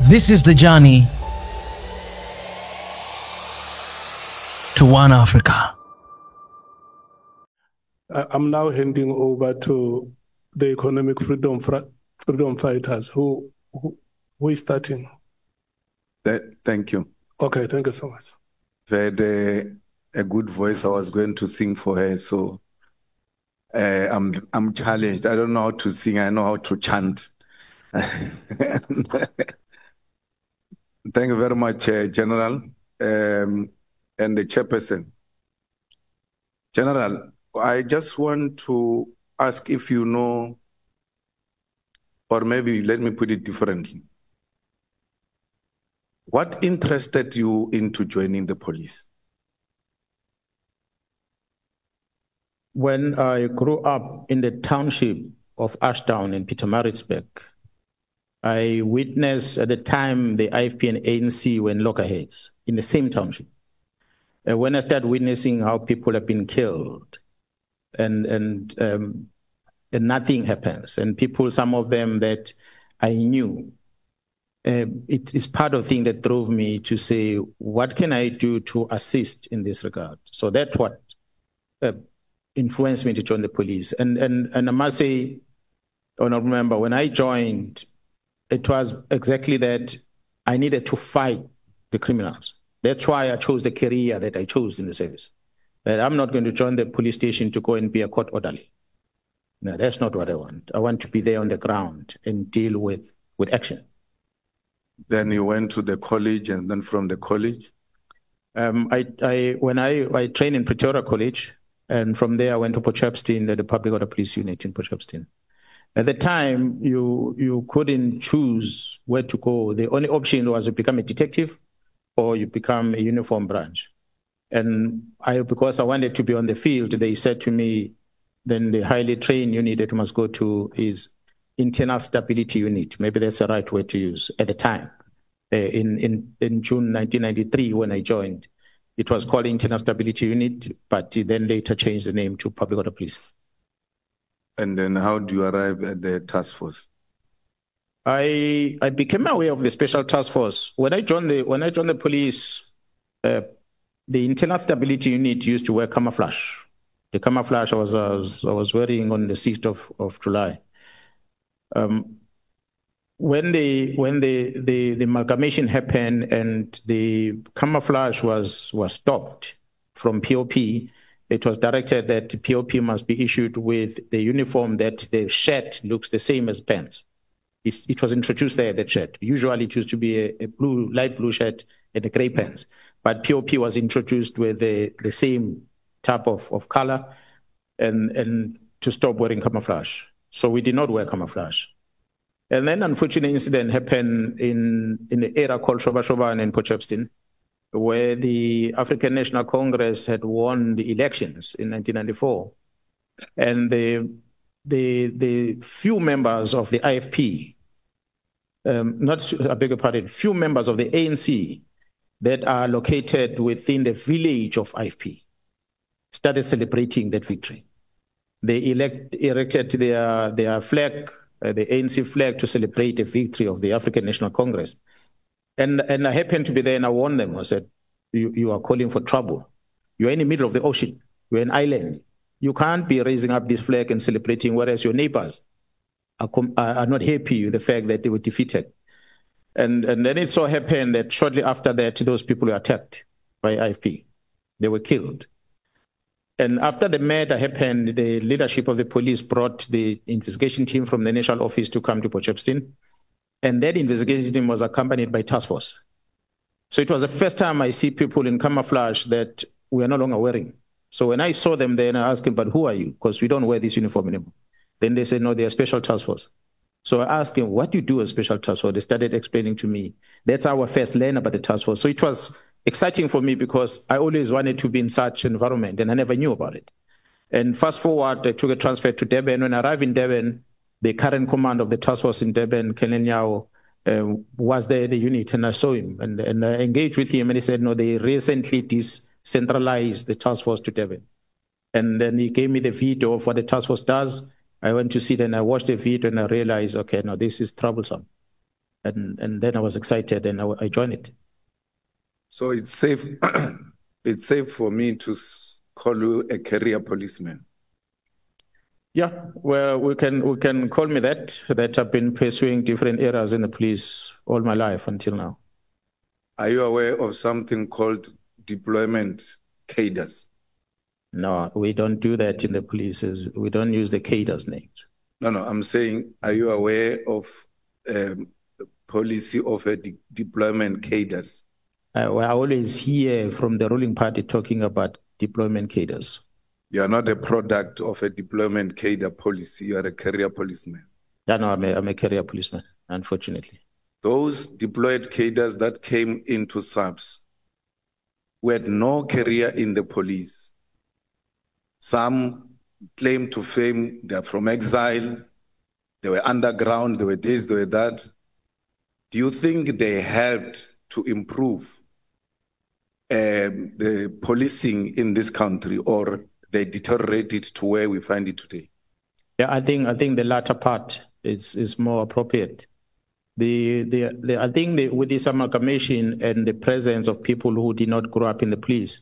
This is the journey to One Africa. I'm now handing over to the economic freedom fighters. Who is starting? Thank you. Okay, thank you so much. She had a good voice. I was going to sing for her, so I'm challenged. I don't know how to sing. I know how to chant. Thank you very much, General, and the chairperson. General, I just want to ask if you know, or maybe let me put it differently. What interested you into joining the police? When I grew up in the township of Ashdown in Pietermaritzburg, I witnessed at the time the IFP and ANC were in loggerheads in the same township. When I started witnessing how people have been killed and nothing happens, and people, some of them that I knew, it is part of the thing that drove me to say, what can I do to assist in this regard? So that's what influenced me to join the police. And I must say, Honorable Member, when I joined, it was exactly that I needed to fight the criminals. That's why I chose the career that I chose in the service. That I'm not going to join the police station to go and be a court orderly. No, that's not what I want. I want to be there on the ground and deal with action. Then you went to the college, and then from the college? When I trained in Pretoria College, and from there I went to Potchefstroom, the Public Order Police Unit in Potchefstroom. At the time, you couldn't choose where to go. The only option was to become a detective or you become a uniform branch. And because I wanted to be on the field, they said to me, then the highly trained unit that you must go to is internal stability unit. Maybe that's the right word to use at the time. In June 1993, when I joined, it was called Internal Stability Unit, but then later changed the name to Public Order Police. And then how do you arrive at the task force? I became aware of the special task force. When I joined the police, the Internal Stability Unit used to wear camouflage. The camouflage I was wearing on the 6th of July. When the amalgamation happened and the camouflage was stopped from POP, it was directed that POP must be issued with the uniform that the shirt looks the same as pants. It was introduced there, that shirt. Usually it used to be a light blue shirt and a gray pants. But POP was introduced with the same type of color and to stop wearing camouflage. So we did not wear camouflage. And then an unfortunate incident happened in the area called Shobashoban in Potchefstroom, where the African National Congress had won the elections in 1994. And the few members of the IFP, few members of the ANC that are located within the village of IFP started celebrating that victory. They erected their flag, the ANC flag, to celebrate the victory of the African National Congress. And I happened to be there and I warned them. I said, you are calling for trouble. You're in the middle of the ocean. You're an island. You can't be raising up this flag and celebrating, whereas your neighbors are not happy with the fact that they were defeated. And then it so happened that shortly after that, those people were attacked by IFP. They were killed. And after the murder happened, the leadership of the police brought the investigation team from the national office to come to Potchefstroom. And that investigation team was accompanied by task force. So it was the first time I see people in camouflage that we are no longer wearing. So when I saw them there, I asked them, but who are you? Because we don't wear this uniform anymore. Then they said, no, they are special task force. So I asked them, what do you do as special task force? They started explaining to me. That's how I first learned about the task force. So it was exciting for me because I always wanted to be in such an environment and I never knew about it. And fast forward, I took a transfer to Durban. When I arrived in Durban, the current command of the task force in Durban, Kenen Yao, was there, the unit, and I saw him and I engaged with him and he said, no, they recently decentralized the task force to Durban. And then he gave me the video of what the task force does. I went to see it and I watched the video and I realized, okay, no, this is troublesome. And then I was excited and I joined it. So it's safe, it's safe for me to call you a career policeman. Yeah, well, we can call me that I've been pursuing different areas in the police all my life until now. Are you aware of something called deployment cadres? No, we don't do that in the police. We don't use the cadres names. No, I'm saying, are you aware of policy of a deployment cadres? I always hear from the ruling party talking about deployment cadres. You are not a product of a deployment cadre policy. You are a career policeman. Yeah, no, I'm a career policeman, unfortunately. Those deployed cadres that came into SAPS who had no career in the police. Some claim to fame, they're from exile, they were underground, they were this, they were that. Do you think they helped to improve the policing in this country, or they deteriorated to where we find it today? Yeah, I think the latter part is more appropriate. I think with this amalgamation and the presence of people who did not grow up in the police,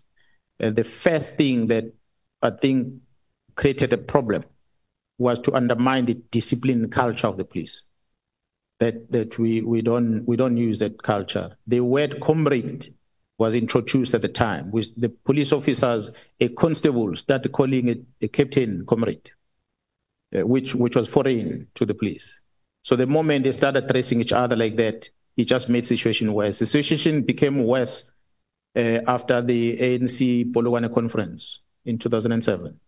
the first thing that I think created a problem was to undermine the discipline culture of the police. That we don't use that culture. The word comrade was introduced at the time, with the police officers, a constable started calling it a captain comrade, which was foreign to the police. So the moment they started addressing each other like that, it just made the situation worse. The situation became worse after the ANC Polokwane conference in 2007.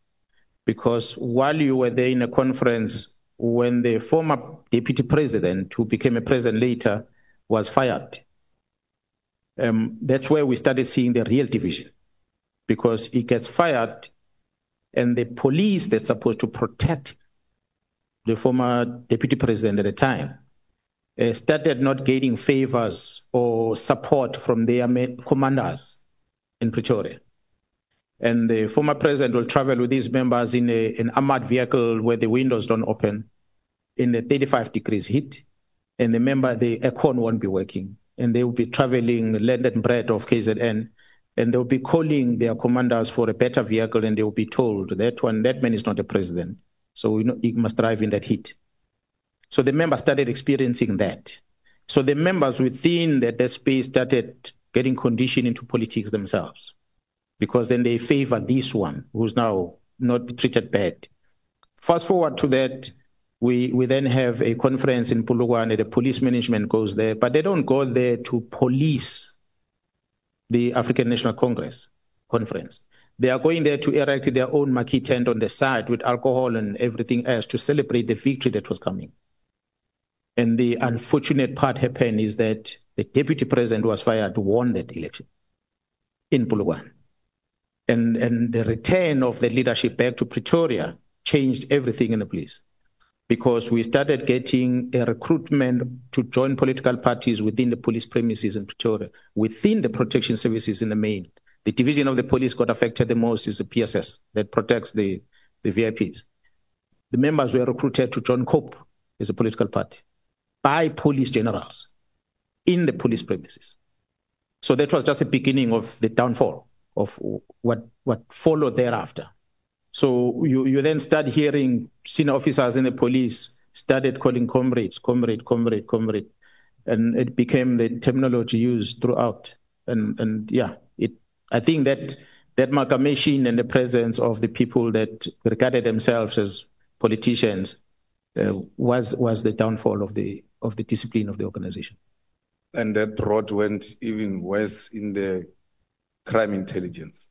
Because while you were there in a conference, when the former deputy president, who became a president later, was fired, that's where we started seeing the real division. Because he gets fired, and the police that's supposed to protect the former deputy president at the time started not getting favors or support from their commanders in Pretoria. And the former president will travel with his members in an armored vehicle where the windows don't open in a 35 degrees heat. And the aircon won't be working. And they will be traveling London bread of KZN. And they'll be calling their commanders for a better vehicle. And they will be told that man is not a president. So we know he must drive in that heat. So the members started experiencing that. So the members within that space started getting conditioned into politics themselves, because then they favor this one who's now not treated bad. Fast forward to that, we then have a conference in Polokwane. The police management goes there, but they don't go there to police the African National Congress conference. They are going there to erect their own marquee tent on the side with alcohol and everything else to celebrate the victory that was coming. And the unfortunate part happened is that the deputy president was fired, won that election in Polokwane. And the return of the leadership back to Pretoria changed everything in the police, because we started getting a recruitment to join political parties within the police premises in Pretoria, within the protection services in the main. The division of the police got affected the most is the PSS that protects the VIPs. The members were recruited to join COPE as a political party by police generals in the police premises. So that was just the beginning of the downfall of what followed thereafter. So you then start hearing senior officers in the police started calling comrades, comrade. And it became the terminology used throughout. And yeah, I think that amalgamation and the presence of the people that regarded themselves as politicians was the downfall of the discipline of the organization. And that road went even worse in the crime intelligence.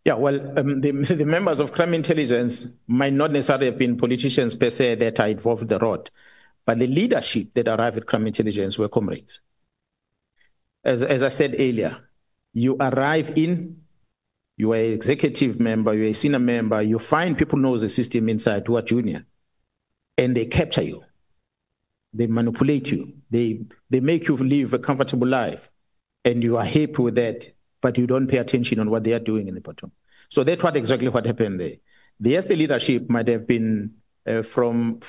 Yeah, well, the members of crime intelligence might not necessarily have been politicians per se that are involved in the road, but the leadership that arrived at crime intelligence were comrades. As I said earlier, you arrive in, you are an executive member, you're a senior member, you find people know the system inside who are junior, and they capture you. They manipulate you. They make you live a comfortable life, and you are happy with that, but you don't pay attention on what they are doing in the bottom. So that's exactly what happened there. The SD leadership might have been from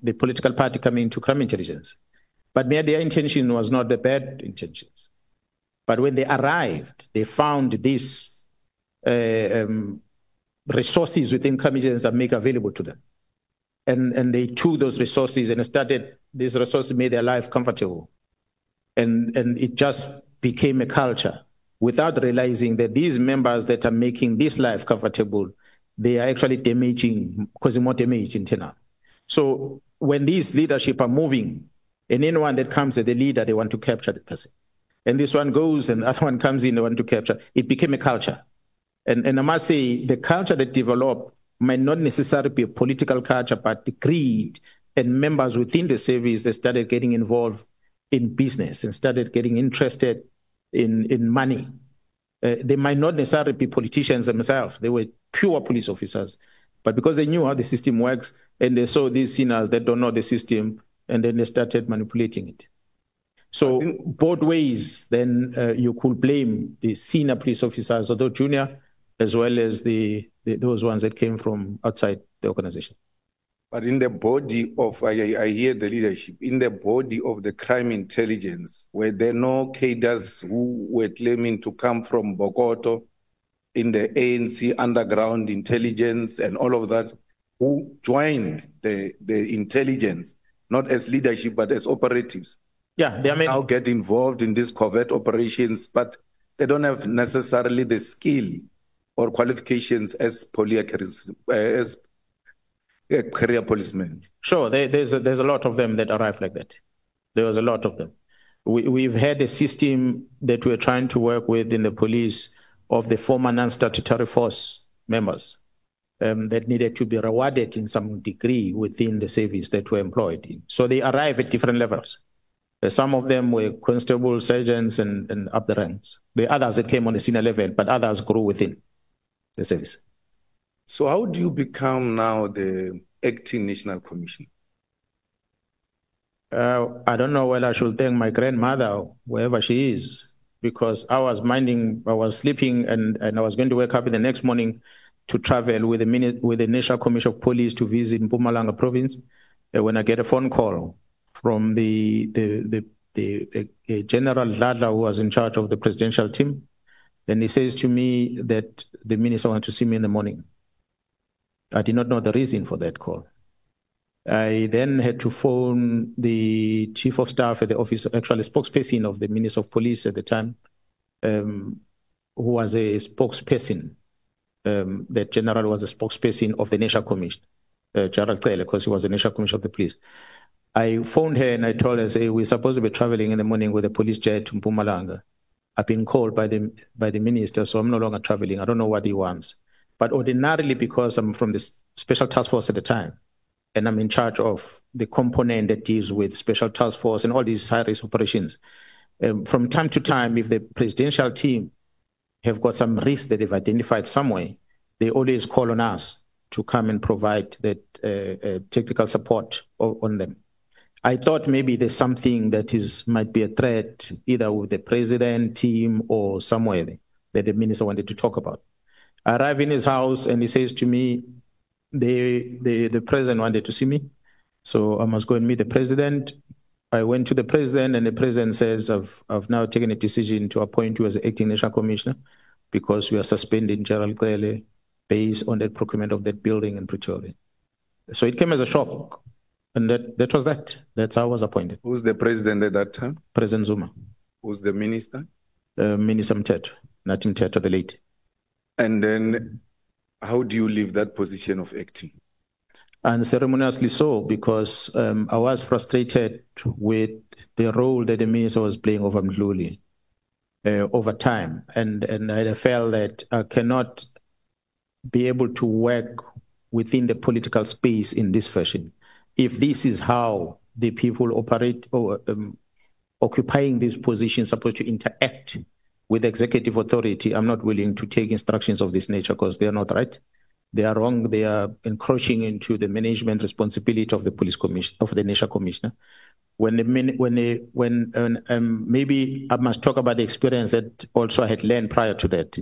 the political party coming to crime intelligence, But their intention was not the bad intentions. But when they arrived, they found these resources within commissions that make available to them. And they took those resources and these resources made their life comfortable. And it just became a culture without realizing that these members that are making this life comfortable, they are actually causing more damage internal. So when these leadership are moving, and anyone that comes as the leader, they want to capture the person. And this one goes and the other one comes in, they want to capture. It became a culture. And I must say, the culture that developed might not necessarily be a political culture, but the greed and members within the service that started getting involved in business and started getting interested in money. They might not necessarily be politicians themselves. They were pure police officers. But because they knew how the system works and they saw these sinners that don't know the system, and then they started manipulating it. So both ways, then you could blame the senior police officers, although junior, as well as those ones that came from outside the organization. But in the body of, I hear the leadership, in the body of the crime intelligence, were there no cadres who were claiming to come from Bogoto in the ANC underground intelligence and all of that, who joined the intelligence, not as leadership, but as operatives? Yeah, they now get involved in these covert operations, but they don't have necessarily the skill or qualifications as career policemen. Sure, there's a lot of them that arrive like that. There was a lot of them. We've had a system that we're trying to work with in the police of the former non-statutory force members that needed to be rewarded in some degree within the service that were employed in. So they arrive at different levels. Some of them were constables, sergeants, and up the ranks. The others that came on the senior level, but others grew within the service. So how do you become now the acting national commissioner? I don't know whether I should thank my grandmother, wherever she is, because I was sleeping and I was going to wake up in the next morning to travel with the National Commission of Police to visit Mpumalanga province. When I get a phone call from the General Ladla, who was in charge of the presidential team, then he says to me that the minister wants to see me in the morning. I did not know the reason for that call. I then had to phone the chief of staff at the office, actually spokesperson of the Minister of Police at the time, who was a spokesperson. That general was a spokesperson of the National Commission, Gerald Taylor, because he was the National Commission of the Police. I phoned her and I told her, say, we're supposed to be traveling in the morning with a police jet to Mpumalanga. I've been called by the minister, so I'm no longer traveling. I don't know what he wants. But ordinarily, because I'm from the Special Task Force at the time, and I'm in charge of the component that deals with Special Task Force and all these high-risk operations, from time to time, if the presidential team have got some risk that they've identified somewhere, they always call on us to come and provide that technical support on them. I thought maybe there's something that might be a threat, either with the president, team, or somewhere that the minister wanted to talk about. I arrive in his house and he says to me, the president wanted to see me, so I must go and meet the president. I went to the president and the president says, I've now taken a decision to appoint you as the acting national commissioner because we are suspending Gerald Cele based on that procurement of that building in Pretoria. So it came as a shock. And that was that. That's how I was appointed. Who's the president at that time? President Zuma. Who's the minister? Minister Mteto, Nathi Mteto, the late. And then how do you leave that position of acting? And ceremoniously so, because I was frustrated with the role that the minister was playing over Mdluli over time. And I felt that I cannot be able to work within the political space in this fashion. If this is how the people operate or occupying these positions supposed to interact with executive authority, I'm not willing to take instructions of this nature because they are not right. They are wrong. They are encroaching into the management responsibility of the police commission, of the national commissioner. Maybe I must talk about the experience that also I had learned prior to that.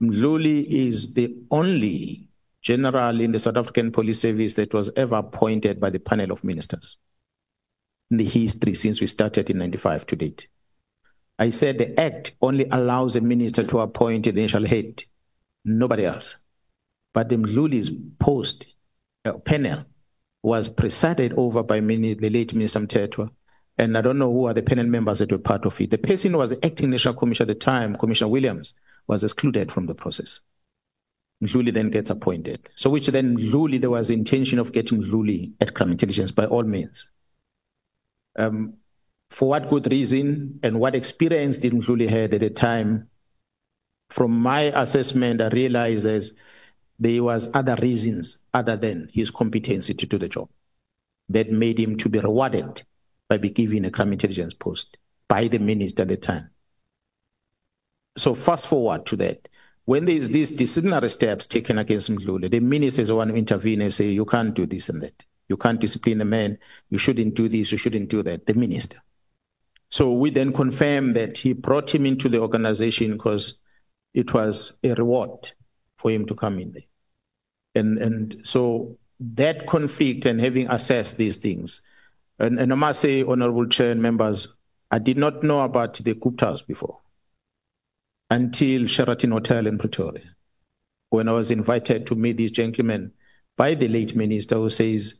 Mdluli is the only general in the South African Police Service that was ever appointed by the panel of ministers. in the history since we started in 95 to date. I said the Act only allows a minister to appoint an initial head, nobody else. But the Mdluli's post panel was presided over by the late Minister Mthethwa, and I don't know who are the panel members that were part of it. The person who was the acting national commissioner at the time, Commissioner Williams, was excluded from the process. Mdluli then gets appointed. So which then Mdluli, there was the intention of getting Mdluli at crime intelligence by all means. For what good reason and what experience did Mdluli had at the time? From my assessment, I realized there was other reasons other than his competency to do the job that made him to be rewarded by being given a crime intelligence post by the minister at the time. So fast forward to that. When there's these disciplinary steps taken against Mdluli, the ministers want to intervene and say, you can't do this and that. You can't discipline a man. You shouldn't do this. You shouldn't do that. The minister. So we then confirmed that he brought him into the organization because it was a reward for him to come in there. And so that conflict and having assessed these things, and I must say, Honorable Chair and members, I did not know about the Guptas before until Sheraton Hotel in Pretoria, when I was invited to meet these gentlemen by the late minister who says,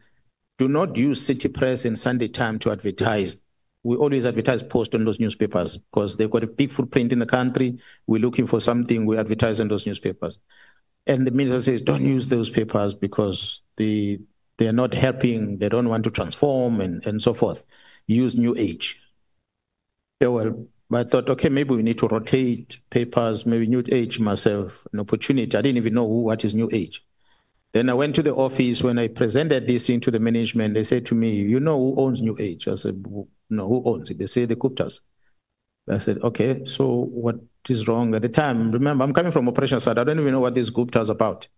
do not use City Press and Sunday Time to advertise. We always advertise posts on those newspapers because they've got a big footprint in the country. We're looking for something, we advertise on those newspapers. And the minister says, don't use those papers because they are not helping, they don't want to transform and so forth. Use New Age. Yeah, well, I thought, okay, maybe we need to rotate papers, maybe New Age must have an opportunity. I didn't even know what is New Age. Then I went to the office. When I presented this thing to the management, they said to me, you know who owns New Age? I said, no, who owns it? They say the Guptas. I said, okay, so what is wrong at the time? Remember, I'm coming from operations side. I don't even know what this Gupta is about.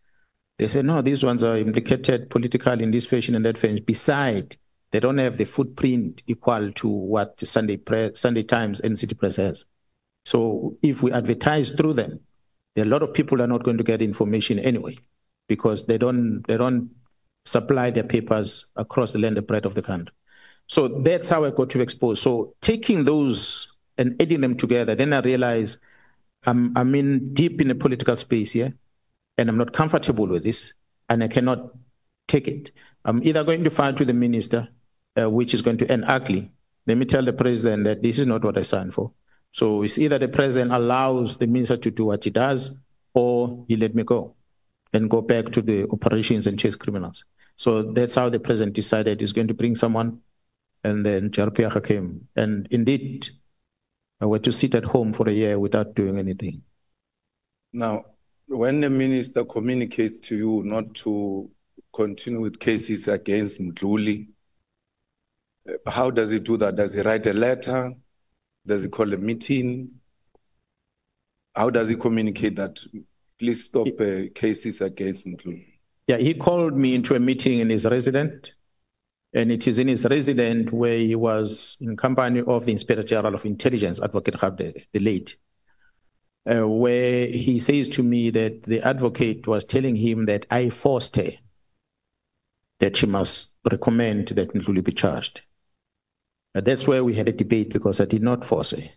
They said, no, these ones are implicated politically in this fashion and that fashion. Besides, they don't have the footprint equal to what Sunday Times and City Press has. So if we advertise through them, there are a lot of people are not going to get information anyway because they don't supply their papers across the land and breadth of the country. So that's how I got to expose. So taking those and adding them together, then I realized I'm in deep in a political space here, and I'm not comfortable with this, and I cannot take it. I'm either going to fight with the minister, which is going to end ugly. Let me tell the president that this is not what I signed for. So it's either the president allows the minister to do what he does, or he let me go and go back to the operations and chase criminals. So that's how the president decided he's going to bring someone, and then Jarpiaga came. And indeed, I were to sit at home for a year without doing anything. Now, when the minister communicates to you not to continue with cases against Mdluli, how does he do that? Does he write a letter? Does he call a meeting? How does he communicate that? Please stop cases against Mdluli. Yeah, he called me into a meeting in his residence. And it is in his residence where he was in company of the Inspector General of Intelligence, Advocate Gabde, the late, where he says to me that the advocate was telling him that I forced her, that she must recommend that Mdluli be charged. That's where we had a debate because I did not force her.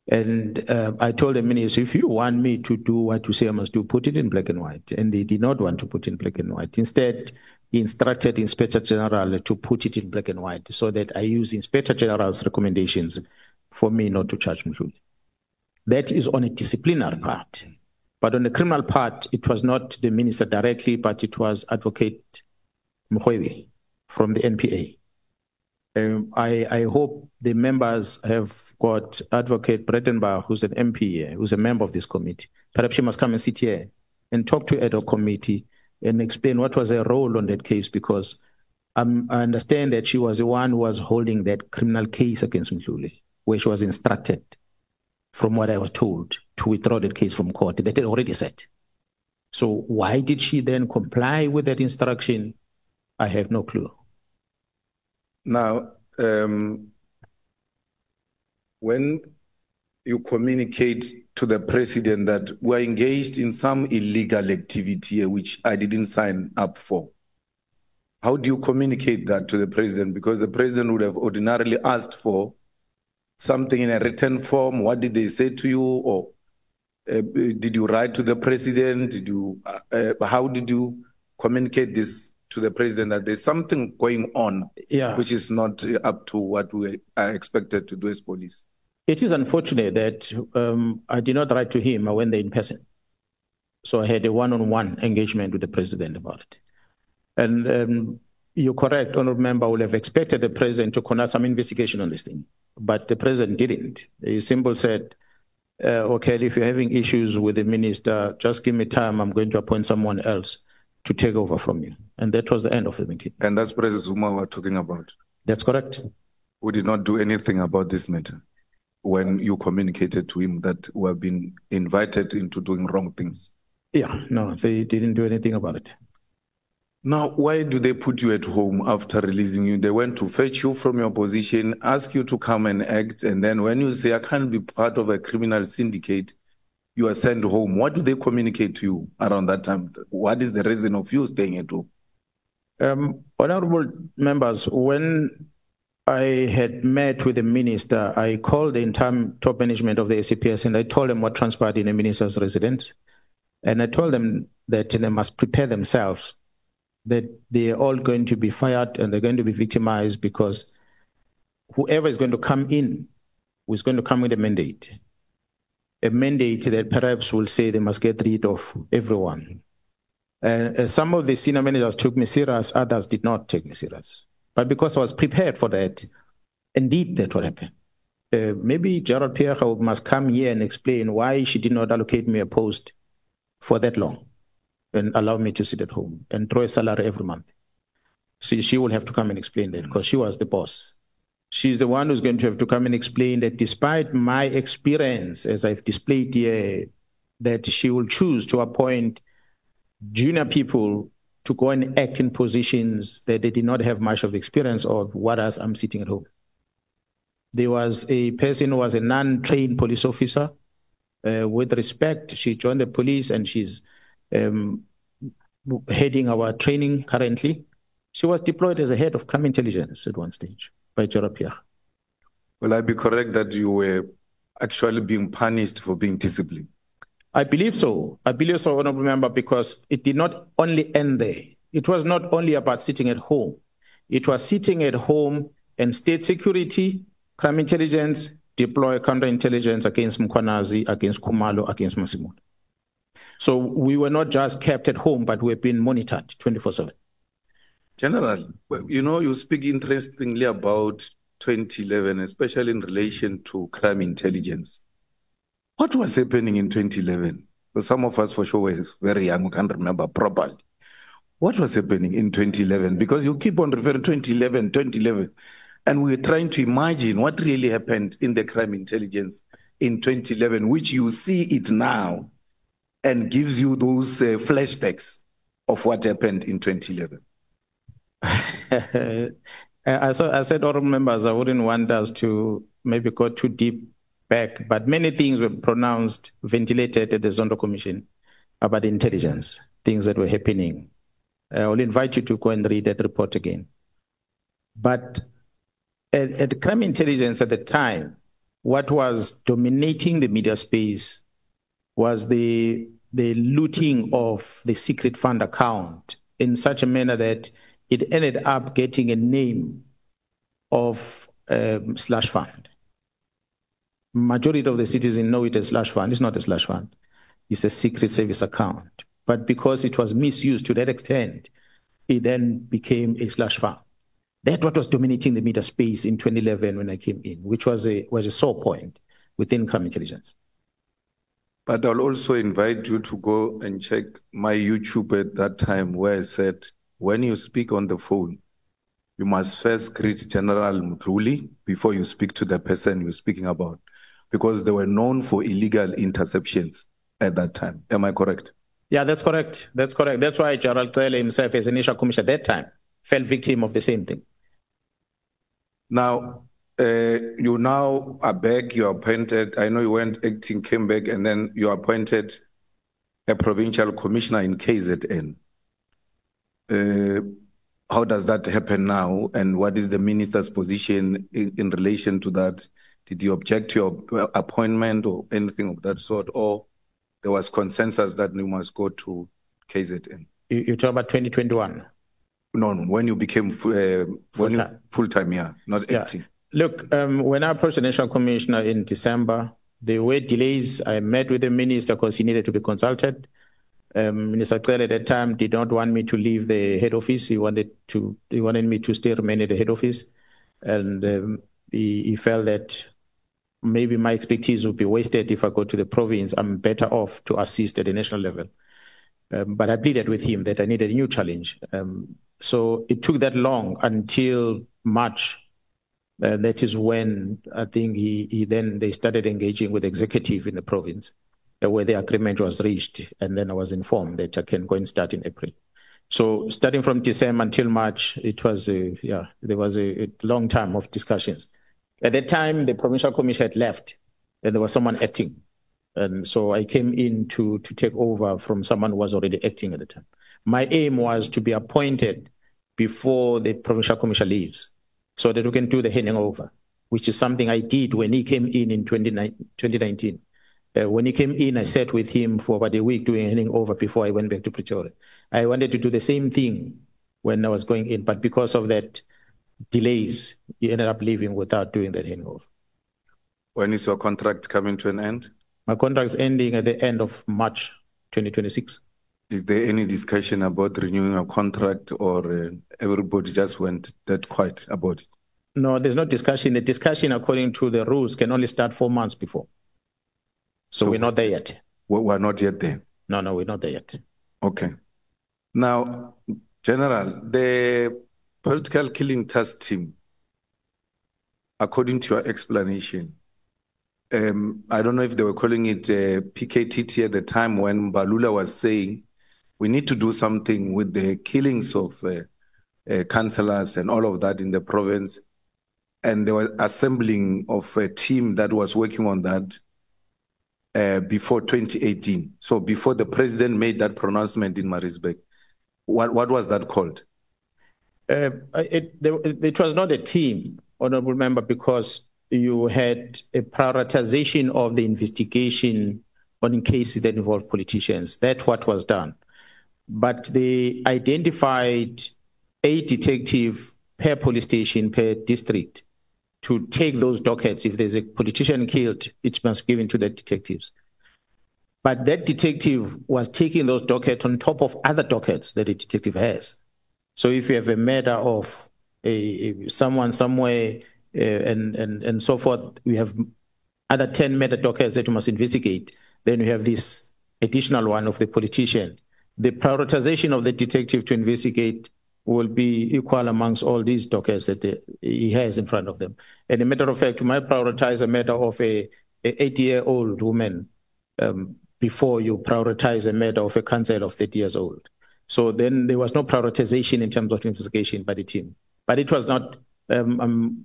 And I told the minister, if you want me to do what you say I must do, put it in black and white. And they did not want to put in black and white. Instead, he instructed the Inspector General to put it in black and white so that I use Inspector General's recommendations for me not to charge Mdluli. That is on a disciplinary part. But on the criminal part, it was not the minister directly, but it was Advocate Mkhwebi from the NPA. I hope the members have got Advocate Bredenbach, who's an MP here, who's a member of this committee. Perhaps she must come and sit here and talk to the ad hoc committee and explain what was her role on that case, because I understand that she was the one who was holding that criminal case against Mdluli, where she was instructed, from what I was told, to withdraw that case from court that had already said. So why did she then comply with that instruction? I have no clue. Now, when you communicate to the president that we're engaged in some illegal activity which I didn't sign up for, How do you communicate that to the president? Because the president would have ordinarily asked for something in a written form. What did they say to you? Or did you write to the president? How did you communicate this to the president that there's something going on, which is not up to what we are expected to do as police? It is unfortunate that I did not write to him. I went there in person. So I had a one-on-one engagement with the president about it. And you're correct, honorable member, would have expected the president to conduct some investigation on this thing. But the president didn't. He simply said, okay, if you're having issues with the minister, just give me time. I'm going to appoint someone else to take over from you. And that was the end of the meeting. And that's President Zuma we're talking about? That's correct. We did not do anything about this matter when you communicated to him that we have been invited into doing wrong things? Yeah, no, they didn't do anything about it. Now, why do they put you at home after releasing you? They went to fetch you from your position, ask you to come and act, and then when you say, I can't be part of a criminal syndicate, you are sent home. What do they communicate to you around that time? What is the reason of you staying at home? Honorable members, when I had met with the minister, I called the entire top management of the SAPS and I told them what transpired in the minister's residence. And I told them that they must prepare themselves, that they are all going to be fired and they're going to be victimized because whoever is going to come in is going to come with a mandate that perhaps will say they must get rid of everyone. Some of the senior managers took me serious, others did not take me serious. But because I was prepared for that, indeed that would happen. Maybe Gerald Pierre must come here and explain why she did not allocate me a post for that long and allow me to sit at home and throw a salary every month. She will have to come and explain that because she was the boss. She's the one who's going to have to come and explain that despite my experience, as I've displayed here, that she will choose to appoint junior people to go and act in positions that they did not have much of experience of, whereas I'm sitting at home. There was a person who was a non-trained police officer. With respect, she joined the police and she's heading our training currently. She was deployed as a head of crime intelligence at one stage by Gerald Pierre. Will I be correct that you were actually being punished for being disciplined? I believe so. I believe so, honorable member, because it did not only end there. It was not only about sitting at home. It was sitting at home and state security, crime intelligence, deploy counterintelligence against Mkwanazi, against Kumalo, against Masimolo. So we were not just kept at home, but we've been monitored 24/7. General, you know, you speak interestingly about 2011, especially in relation to crime intelligence. What was happening in 2011? Well, some of us for sure were very young, we can't remember properly. What was happening in 2011? Because you keep on referring to 2011, and we're trying to imagine what really happened in the crime intelligence in 2011, which you see it now and gives you those flashbacks of what happened in 2011. I said, honorable members, I wouldn't want us to maybe go too deep back, but many things were pronounced, ventilated at the Zondo Commission about intelligence, things that were happening. I will invite you to go and read that report again. But at crime intelligence at the time, what was dominating the media space was the looting of the secret fund account in such a manner that it ended up getting a name of slush fund. Majority of the citizens know it as slush fund. It's not a slush fund. It's a secret service account. But because it was misused to that extent, it then became a slush fund. That's what was dominating the media space in 2011 when I came in, which was a sore point within crime intelligence. But I'll also invite you to go and check my YouTube at that time where I said, when you speak on the phone, you must first greet General Mdluli before you speak to the person you're speaking about, because they were known for illegal interceptions at that time. Am I correct? Yeah, that's correct. That's correct. That's why Gerald Cele himself, as initial commissioner at that time, fell victim of the same thing. Now, you now are back, you're appointed. I know you went acting, came back, and then you appointed a provincial commissioner in KZN. How does that happen now? And what is the minister's position in relation to that? Did you object to your appointment or anything of that sort? Or there was consensus that you must go to KZN? You talk about 2021? No, when you became full-time, yeah, not acting. Look, when I approached the National Commissioner in December, there were delays. I met with the minister because he needed to be consulted. Minister Cele at that time did not want me to leave the head office. He wanted me to still remain at the head office. And he felt that maybe my expertise would be wasted if I go to the province. I'm better off to assist at the national level. But I pleaded with him that I needed a new challenge. So it took that long until March. That is when I think they started engaging with the executive in the province, where the agreement was reached, and then I was informed that I can go and start in April. So starting from December until March, it was there was a long time of discussions. At that time, the provincial commission had left, and there was someone acting, and so I came in to take over from someone who was already acting at the time. My aim was to be appointed before the provincial commission leaves, so that we can do the handing over, which is something I did when he came in 2019. When he came in, I sat with him for about a week doing handing over before I went back to Pretoria. I wanted to do the same thing when I was going in, but because of that delays, he ended up leaving without doing that handing over. When is your contract coming to an end? My contract is ending at the end of March 2026. Is there any discussion about renewing a contract, or everybody just went that quiet about it? No, there's no discussion. The discussion, according to the rules, can only start 4 months before. So we're not there yet. We're not yet there? No, we're not there yet. Okay. Now, General, the political killing task team, according to your explanation, I don't know if they were calling it PKTT at the time when Balula was saying, we need to do something with the killings of councillors and all of that in the province. And they were assembling of a team that was working on that before 2018. So before the president made that pronouncement in Maritzburg, what was that called? It was not a team, honorable member, because you had a prioritization of the investigation on cases that involved politicians. That's what was done. But they identified a detective per police station, per district, to take those dockets. If there's a politician killed, it must be given to the detectives. But that detective was taking those dockets on top of other dockets that a detective has. So if you have a murder of someone somewhere and so forth, we have other 10 murder dockets that you must investigate. Then we have this additional one of the politician. The prioritization of the detective to investigate will be equal amongst all these dockets that he has in front of them. And a matter of fact, you might prioritize a matter of a 80-year-old woman before you prioritize a matter of a councillor of 30 years old. So then there was no prioritization in terms of investigation by the team. But it was not,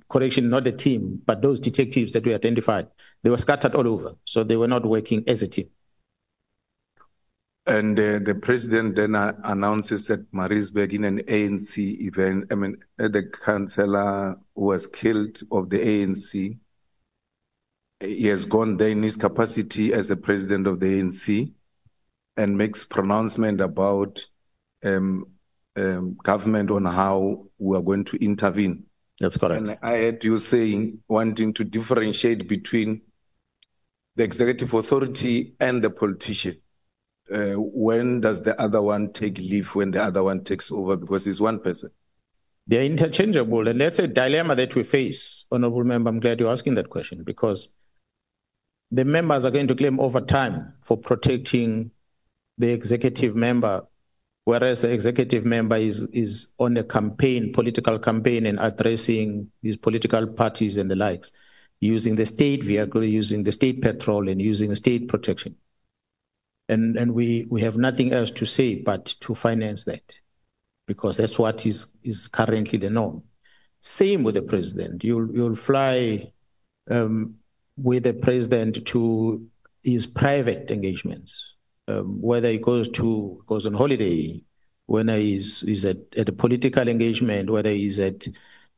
correction, not the team, but those detectives that we identified, they were scattered all over. So they were not working as a team. And the president then announces at Maritzburg in an ANC event, the councillor who was killed of the ANC, he has gone there in his capacity as a president of the ANC and makes pronouncement about government on how we are going to intervene. That's correct. And I heard you saying, wanting to differentiate between the executive authority and the politician. When does the other one take leave when the other one takes over? Because it's one person. They're interchangeable. And that's a dilemma that we face, honorable member. I'm glad you're asking that question, because the members are going to claim overtime for protecting the executive member, whereas the executive member is on a campaign, political campaign, and addressing these political parties and the likes, using the state vehicle, using the state petrol, and using state protection. And we have nothing else to say but to finance that, because that's what is currently the norm. Same with the president. You'll fly with the president to his private engagements, whether he goes on holiday, whether he's at a political engagement, whether he's at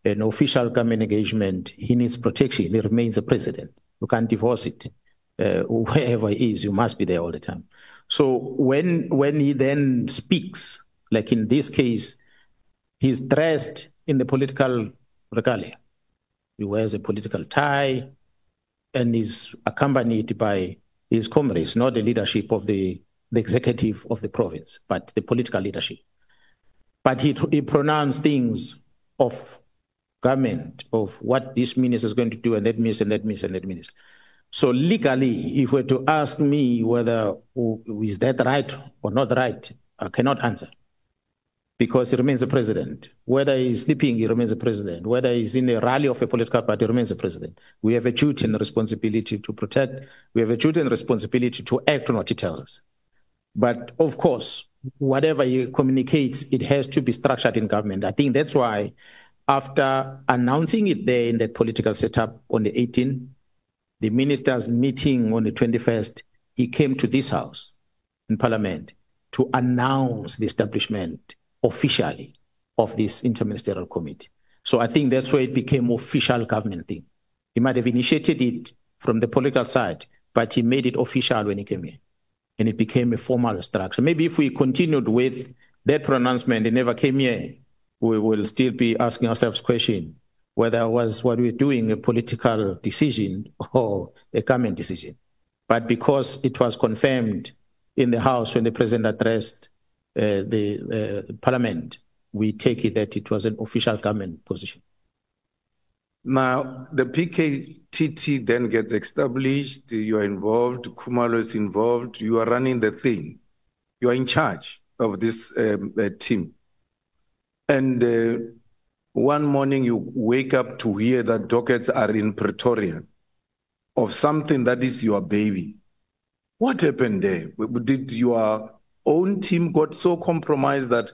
an official government engagement, he needs protection. He remains a president. You can't divorce it. Wherever he is, you must be there all the time. So when he then speaks, like in this case, he's dressed in the political regalia. He wears a political tie and is accompanied by his comrades, not the leadership of the executive of the province, but the political leadership. But he pronounced things of government, of what this minister is going to do, and that minister, and that minister, and that minister. So legally, if we're to ask me whether is that right or not right, I cannot answer. Because he remains a president. Whether he's sleeping, he remains a president. Whether he's in a rally of a political party, he remains a president. We have a duty and responsibility to protect. We have a duty and responsibility to act on what he tells us. But of course, whatever he communicates, it has to be structured in government. I think that's why after announcing it there in that political setup on the 18th, the ministers meeting on the 21st, he came to this house in Parliament to announce the establishment officially of this interministerial committee. So I think that's where it became official government thing. He might have initiated it from the political side, but he made it official when he came here. And it became a formal structure. Maybe if we continued with that pronouncement and never came here, we will still be asking ourselves question whether was what we're doing a political decision or a government decision. But because it was confirmed in the House when the President addressed the Parliament, we take it that it was an official government position. Now, the PKTT then gets established, you are involved, Khumalo is involved, you are running the thing. You are in charge of this team. And one morning you wake up to hear that dockets are in Pretoria of something that is your baby. What happened there? Did your own team got so compromised that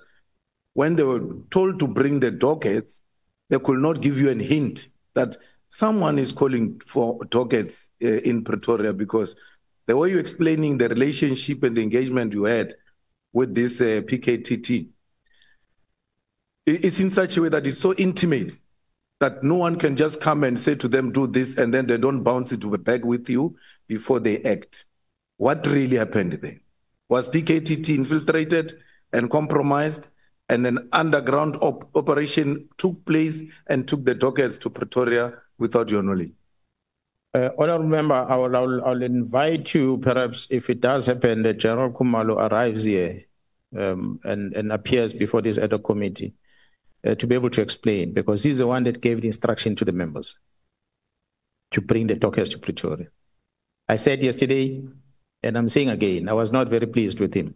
when they were told to bring the dockets, they could not give you a hint that someone is calling for dockets in Pretoria? Because the way you're explaining the relationship and the engagement you had with this PKTT, it's in such a way that it's so intimate that no one can just come and say to them, do this, and then they don't bounce it back with you before they act. What really happened there? Was PKTT infiltrated and compromised, and an underground operation took place and took the dockets to Pretoria without your knowledge? Honourable Member, I'll invite you, perhaps, if it does happen, that General Khumalo arrives here and appears before this ad hoc committee to be able to explain, because he's the one that gave the instruction to the members to bring the dockets to Pretoria. I said yesterday, and I'm saying again, I was not very pleased with him,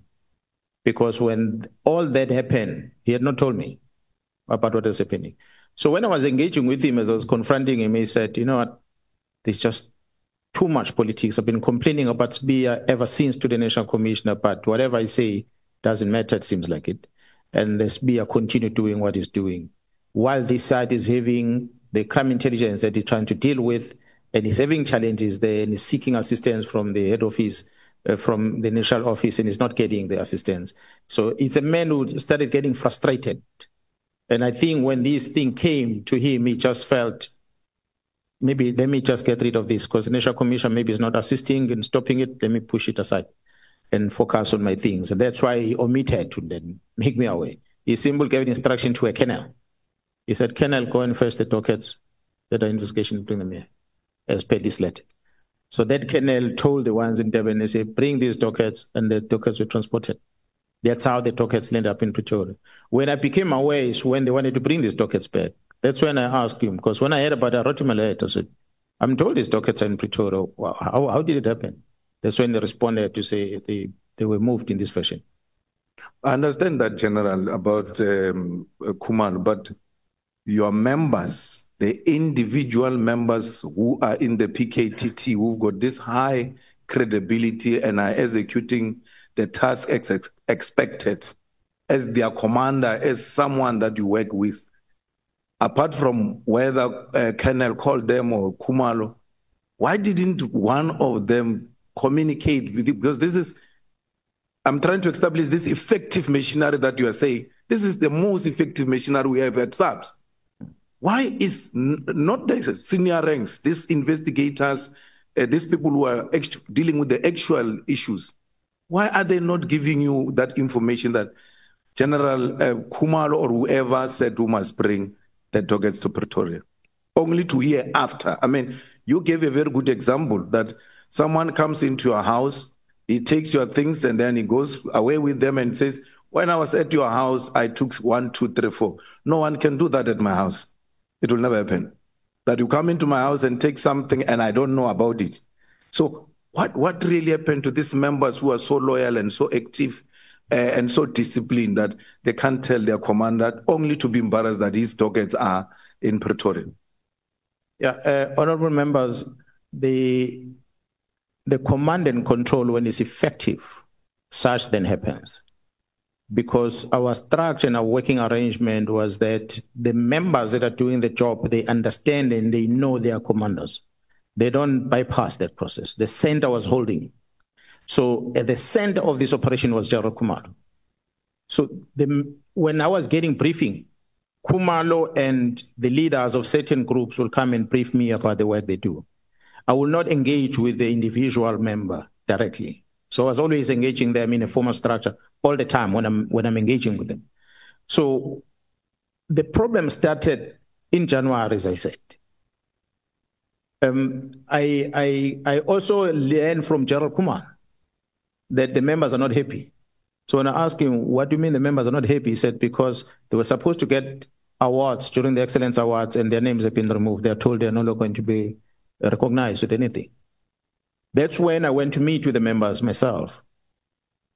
because when all that happened, he had not told me about what was happening. So when I was engaging with him, as I was confronting him, he said, you know what, there's just too much politics. I've been complaining about SBIA ever since to the National Commissioner, but whatever I say doesn't matter, it seems like it. And the SBIA continue doing what it's doing. While this side is having the crime intelligence that it's trying to deal with, and is having challenges there, and is seeking assistance from the head office, from the national office, and is not getting the assistance. So it's a man who started getting frustrated. And I think when this thing came to him, he just felt, maybe let me just get rid of this, because the National Commission maybe is not assisting and stopping it. Let me push it aside and focus on my things. And that's why he omitted to then make me aware. He simply gave an instruction to a colonel. He said, Colonel, go and fetch the dockets that are investigation, bring them here, as per this letter. So that colonel told the ones in Durban, they say, bring these dockets, and the dockets were transported. That's how the dockets ended up in Pretoria. When I became aware is when they wanted to bring these dockets back. That's when I asked him, because when I heard about it, I wrote him a letter. I said, I'm told these dockets are in Pretoria. How did it happen? That's when they responded to say they were moved in this fashion. I understand that, General, about Khumalo, but your members, the individual members who are in the PKTT, who've got this high credibility and are executing the task expected as their commander, as someone that you work with, apart from whether Colonel called them or Khumalo, why didn't one of them communicate with you? Because this is I'm trying to establish this effective machinery that you are saying. This is the most effective machinery we have at SAPS. Why is not the senior ranks, these investigators, these people who are dealing with the actual issues, why are they not giving you that information that General Khumalo or whoever said we must bring the dockets to Pretoria? Only to hear after. I mean, you gave a very good example that someone comes into your house, he takes your things and then he goes away with them and says, when I was at your house, I took 1, 2, 3, 4. No one can do that at my house. It will never happen. That you come into my house and take something and I don't know about it. So what really happened to these members who are so loyal and so active and so disciplined that they can't tell their commander, only to be embarrassed that his dockets are in Pretoria? Yeah, honorable members, the command and control, when it's effective, such then happens. Because our structure and our working arrangement was that the members that are doing the job, they understand and they know their commanders. They don't bypass that process. The center was holding. So at the center of this operation was General Khumalo. So when I was getting briefing, Khumalo and the leaders of certain groups will come and brief me about the work they do. I will not engage with the individual member directly. So I was always engaging them in a formal structure all the time when I'm engaging with them. So the problem started in January, as I said. I also learned from General Khumalo that the members are not happy. So when I asked him, what do you mean the members are not happy? He said, because they were supposed to get awards during the Excellence Awards and their names have been removed. They're told they're no longer going to be recognized with anything. That's when I went to meet with the members myself.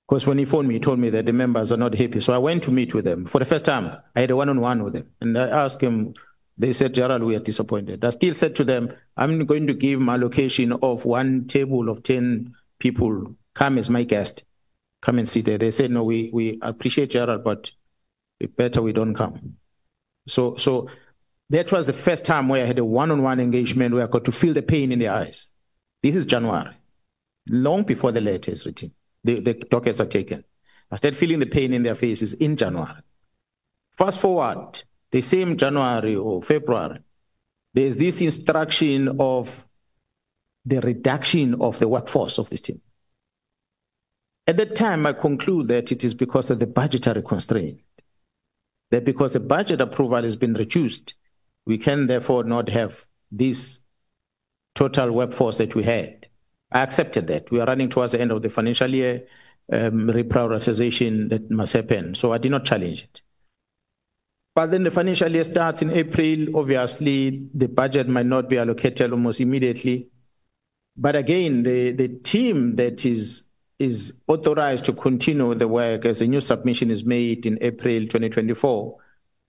Because when he phoned me, he told me that the members are not happy. So I went to meet with them. For the first time, I had a one-on-one with them. And I asked him, they said, Gerald, we are disappointed. I still said to them, I'm going to give my allocation of one table of 10 people. Come as my guest. Come and sit there. They said, no, we appreciate Gerald, but it's better we don't come. So that was the first time where I had a one-on-one engagement where I got to feel the pain in their eyes. This is January, long before the letter is written. The dockets are taken. I started feeling the pain in their faces in January. Fast forward, the same January or February, there's this instruction of the reduction of the workforce of this team. At that time, I conclude that it is because of the budgetary constraint. That because the budget approval has been reduced, we can therefore not have this total workforce that we had. I accepted that. We are running towards the end of the financial year, reprioritization that must happen. So I did not challenge it. But then the financial year starts in April. Obviously, the budget might not be allocated almost immediately. But again, the team that is authorized to continue the work as a new submission is made in April 2024,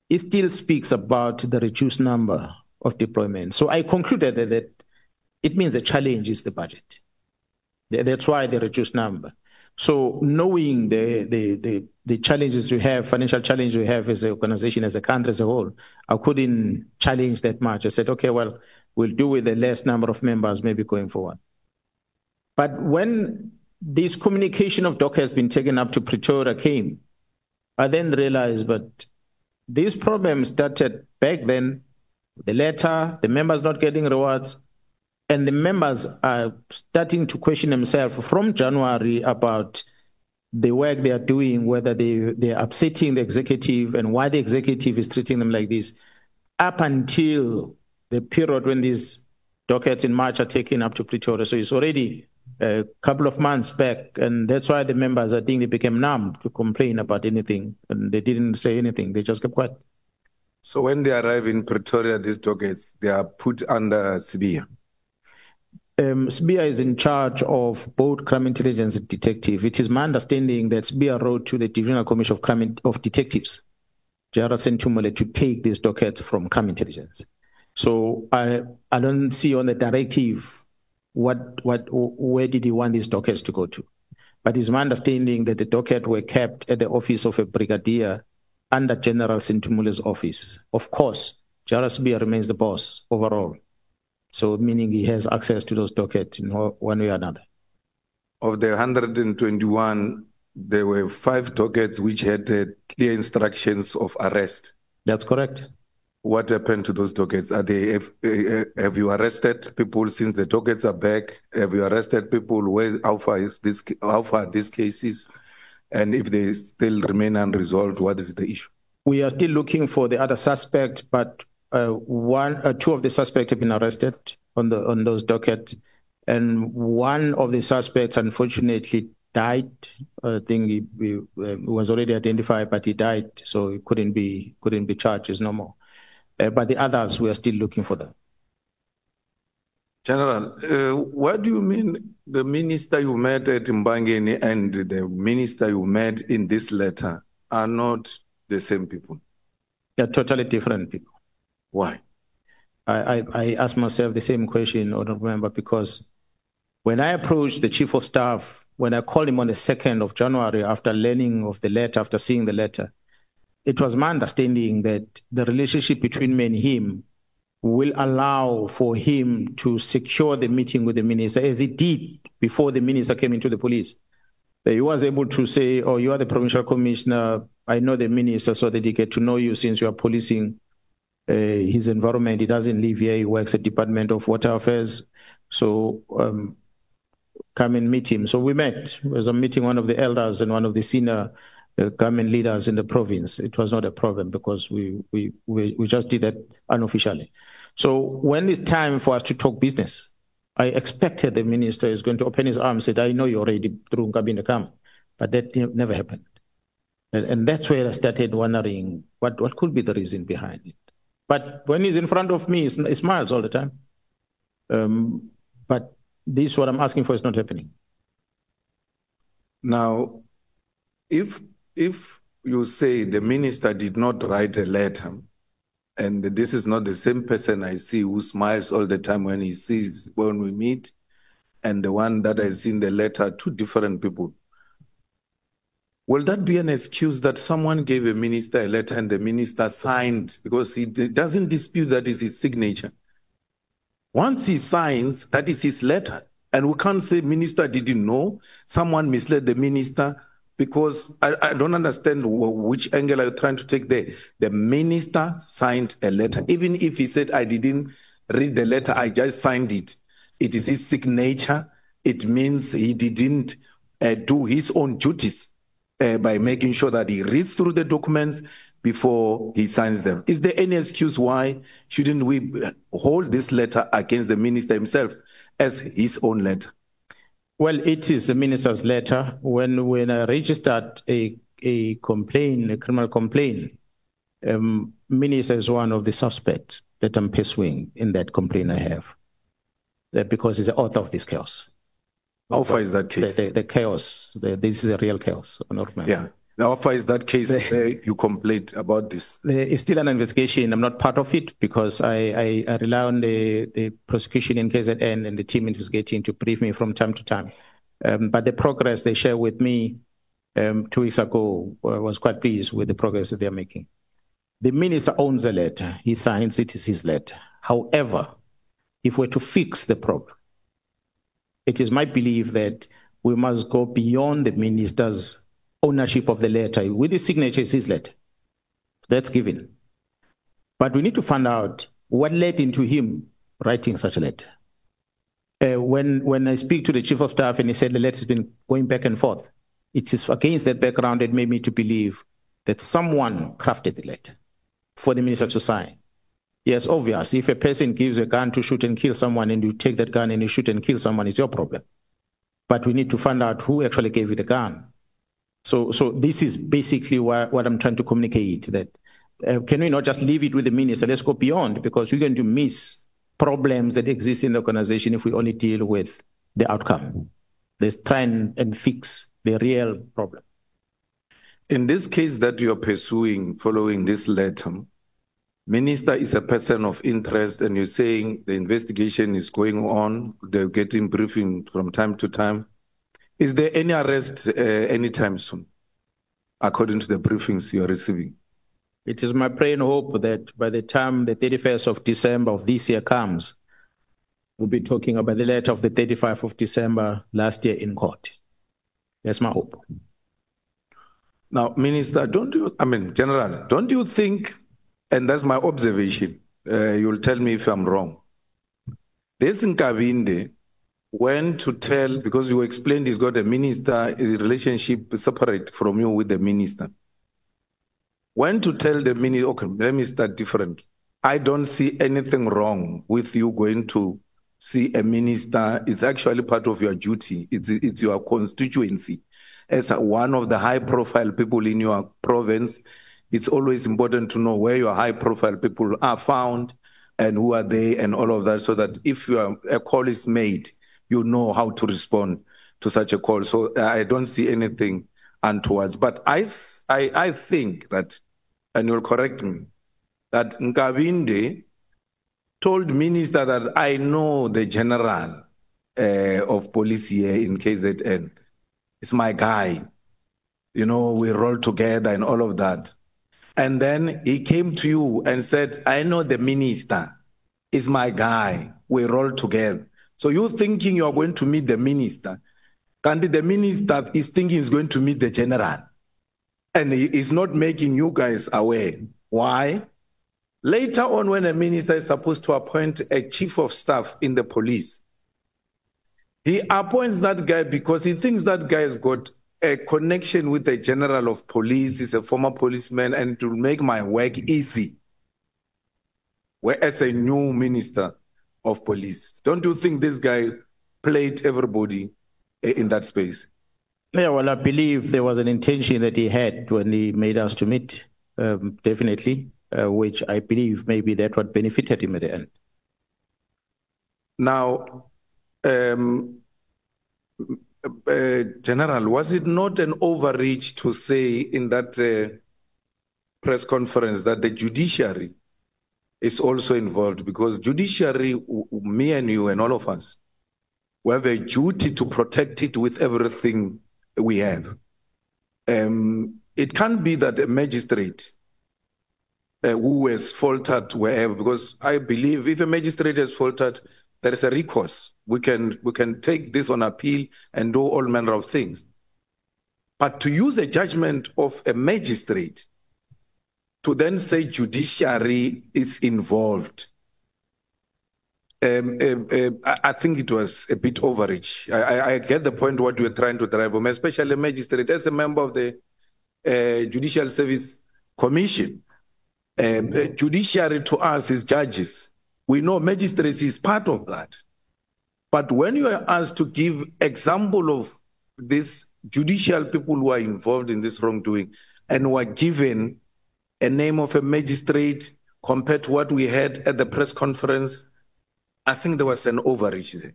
it still speaks about the reduced number of deployments. So I concluded that it means the challenge is the budget. That's why the reduced number. So knowing the challenges we have, financial challenges we have as an organization, as a country as a whole, I couldn't challenge that much. I said, okay, well, we'll do with the less number of members maybe going forward. But when this communication of DOC has been taken up to Pretoria came, I then realized, but these problems started back then, the letter, the members not getting rewards, and the members are starting to question themselves from January about the work they are doing, whether they are upsetting the executive and why the executive is treating them like this, up until the period when these dockets in March are taken up to Pretoria. So it's already a couple of months back, and that's why the members, I think, they became numb to complain about anything, and they didn't say anything. They just kept quiet. So when they arrive in Pretoria, these dockets, they are put under SBIA? SBIA is in charge of both crime intelligence and detective. It is my understanding that SBIA wrote to the Divisional Commission of Detectives, General Sentumole, to take these dockets from crime intelligence. So I don't see on the directive where did he want these dockets to go to. But it's my understanding that the docket were kept at the office of a brigadier under General Sentumule's office. Of course, General SBIA remains the boss overall. So meaning he has access to those dockets in one way or another. Of the 121 there were 5 dockets which had clear instructions of arrest. That's correct. What happened to those dockets? Have you arrested people since the dockets are back? Have you arrested people? How far are these cases? And if they still remain unresolved, what is the issue? We are still looking for the other suspect, but 2 of the suspects have been arrested on those dockets, and 1 of the suspects unfortunately died. I think he was already identified, but he died, so he couldn't be charged no more. But the others, we are still looking for them. General, what do you mean the minister you met at Mbangeni and the minister you met in this letter are not the same people? They're totally different people. Why? I asked myself the same question, Honorable Member, because when I approached the Chief of Staff, when I called him on the 2nd of January after learning of the letter, after seeing the letter, it was my understanding that the relationship between me and him will allow for him to secure the meeting with the minister, as he did before the minister came into the police. He was able to say, oh, you are the provincial commissioner, I know the minister, so that he get to know you since you are policing his environment. He doesn't live here, he works at Department of Water Affairs, so come and meet him. So we met. There was a meeting, one of the elders and one of the senior government leaders in the province. It was not a problem because we just did that unofficially. So when it's time for us to talk business, I expected the minister is going to open his arms and say, I know you're already through Nkabinde Kam, but that never happened. And that's where I started wondering what could be the reason behind it. But when he's in front of me, he smiles all the time. But this, what I'm asking for, is not happening. Now, if you say the minister did not write a letter, and this is not the same person I see who smiles all the time when we meet, and the one that I see in the letter, 2 different people, will that be an excuse that someone gave a minister a letter and the minister signed? Because he doesn't dispute that is his signature. Once he signs, that is his letter. And we can't say minister didn't know, someone misled the minister, because I don't understand which angle are you trying to take there. The minister signed a letter. Even if he said, I didn't read the letter, I just signed it. It is his signature. It means he didn't do his own duties by making sure that he reads through the documents before he signs them. Is there any excuse why shouldn't we hold this letter against the minister himself as his own letter? Well, it is the minister's letter. When I registered a complaint, a criminal complaint, minister is one of the suspects that I'm pursuing in that complaint I have, because he's the author of this chaos. How far is that case? The chaos. This is a real chaos. Yeah. Now, how far is that case you complained about this? It's still an investigation. I'm not part of it because I rely on the prosecution in KZN and the team investigating to brief me from time to time. But the progress they shared with me 2 weeks ago, was quite pleased with the progress that they're making. The minister owns the letter. He signs it. It's his letter. However, if we're to fix the problem, it is my belief that we must go beyond the minister's ownership of the letter. With his signature, it's his letter. That's given. But we need to find out what led into him writing such a letter. When I speak to the Chief of Staff and he said the letter has been going back and forth, it is against that background that made me to believe that someone crafted the letter for the minister to sign. Yes, obvious. If a person gives a gun to shoot and kill someone and you take that gun and you shoot and kill someone, it's your problem. But we need to find out who actually gave you the gun. So this is basically what I'm trying to communicate, that can we not just leave it with the minister? Let's go beyond, because we're going to miss problems that exist in the organization if we only deal with the outcome. Let's try and fix the real problem. In this case that you're pursuing following this letter, minister is a person of interest and you're saying the investigation is going on, they're getting briefing from time to time. Is there any arrest anytime soon, according to the briefings you're receiving? It is my prayer and hope that by the time the 31st of December of this year comes, we'll be talking about the letter of the 35th of December last year in court. That's my hope. Now, Minister, General, don't you think, and that's my observation, you'll tell me if I'm wrong. This Nkabinde went to tell, because you explained he's got a minister, his relationship separate from you with the minister. Went to tell the minister, okay, let me start differently. I don't see anything wrong with you going to see a minister. It's actually part of your duty. It's your constituency. As one of the high-profile people in your province, it's always important to know where your high-profile people are found and who are they and all of that, so that if a call is made, you know how to respond to such a call. So I don't see anything untoward. But I think that, and you'll correct me, that Nkabinde told minister that I know the general of police here in KZN. It's my guy. You know, we roll together and all of that. And then he came to you and said, I know the minister. It's my guy. We roll together. So you're thinking you're going to meet the minister. And the minister is thinking he's going to meet the general. And he is not making you guys aware. Why? Later on, when a minister is supposed to appoint a chief of staff in the police, he appoints that guy because he thinks that guy has got a connection with the general of police. He's a former policeman, and it will make my work easy. Whereas a new minister of police, don't you think this guy played everybody in that space? Yeah, well, I believe there was an intention that he had when he made us to meet, definitely, which I believe maybe that what benefited him at the end. Now, General, was it not an overreach to say in that press conference that the judiciary is also involved? Because judiciary, me and you and all of us, we have a duty to protect it with everything we have. It can't be that a magistrate who has faltered wherever, because I believe if a magistrate has faltered, there is a recourse. We can take this on appeal and do all manner of things. But to use a judgment of a magistrate to then say judiciary is involved, I think it was a bit overreach. I get the point what you're trying to drive home, especially a magistrate. As a member of the Judicial Service Commission, judiciary to us is judges. We know magistracy is part of that. But when you are asked to give example of these judicial people who are involved in this wrongdoing and were given a name of a magistrate compared to what we had at the press conference, I think there was an overreach there.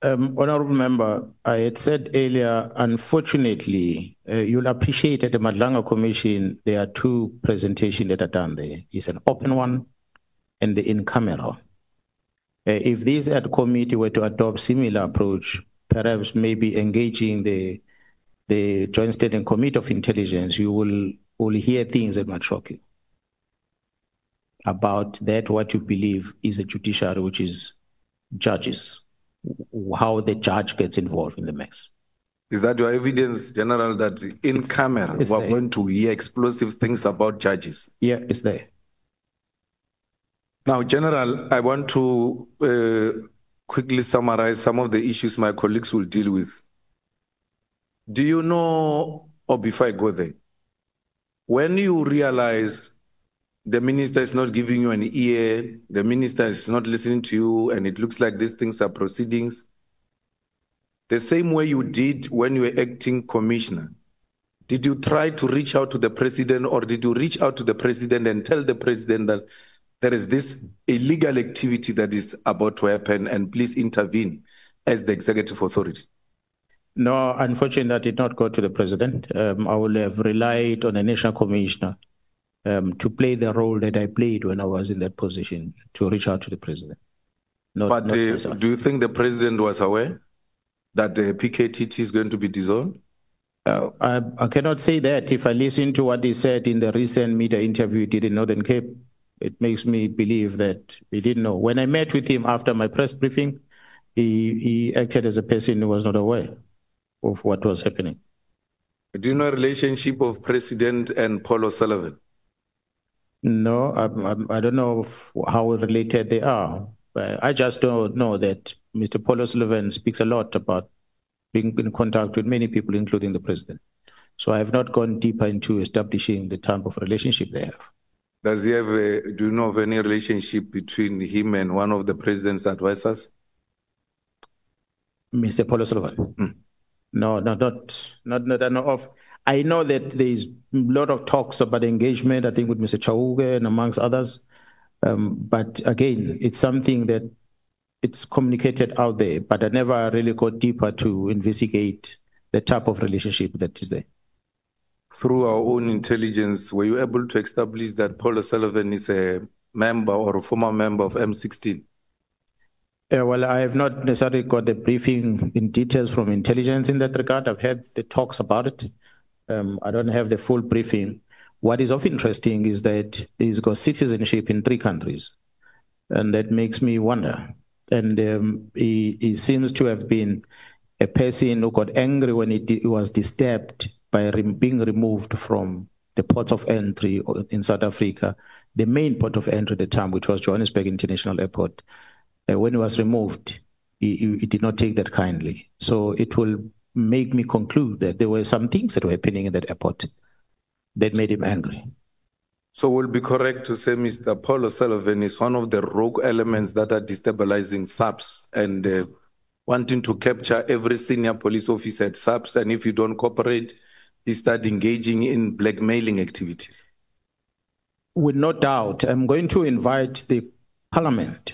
Honorable Member, I had said earlier, unfortunately, you'll appreciate at the Madlanga Commission, there are two presentations that are done there. It's an open one and the in-camera. If this ad committee were to adopt similar approach, perhaps maybe engaging the Joint Standing Committee of Intelligence, you will hear things that might shock you about that, what you believe is a judiciary, which is judges, how the judge gets involved in the mess. Is that your evidence, General, that in camera we're going to hear explosive things about judges? Yeah, it's there. Now, General, I want to quickly summarize some of the issues my colleagues will deal with. Do you know, or before I go there, when you realize the minister is not giving you an ear, the minister is not listening to you, and it looks like these things are proceedings, the same way you did when you were acting commissioner, did you try to reach out to the president, or did you reach out to the president and tell the president that there is this illegal activity that is about to happen and please intervene as the executive authority? No, unfortunately, I did not go to the president. I will have relied on a national commissioner to play the role that I played when I was in that position, to reach out to the president. But do you think the president was aware that the PKTT is going to be dissolved? I cannot say that. If I listen to what he said in the recent media interview he did in Northern Cape, it makes me believe that he didn't know. When I met with him after my press briefing, he acted as a person who was not aware of what was happening. Do you know the relationship of President and Paul O'Sullivan? No, I don't know how related they are. I just don't know that Mr. Paul O'Sullivan speaks a lot about being in contact with many people, including the president. So I have not gone deeper into establishing the type of relationship they have. Does he have do you know of any relationship between him and one of the president's advisors? Mr. Paul O'Sullivan? No, not I know of. I know that there is a lot of talks about engagement, I think, with Mr. Chauke and amongst others. But again, it's something that it's communicated out there, but I never really got deeper to investigate the type of relationship that is there. Through our own intelligence, were you able to establish that Paul O'Sullivan is a member or a former member of M16? Well, I have not necessarily got the briefing in details from intelligence in that regard. I've heard the talks about it. I don't have the full briefing. What is of interesting is that he's got citizenship in 3 countries, and that makes me wonder. And he seems to have been a person who got angry when he was disturbed by being removed from the ports of entry in South Africa, the main port of entry at the time, which was Johannesburg International Airport. When he was removed, he did not take that kindly. So it will make me conclude that there were some things that were happening in that airport that made him angry. So we'll be correct to say Mr. Paul O'Sullivan is one of the rogue elements that are destabilizing SAPS and wanting to capture every senior police officer at SAPS, and if you don't cooperate, he start engaging in blackmailing activities. With no doubt, I'm going to invite the parliament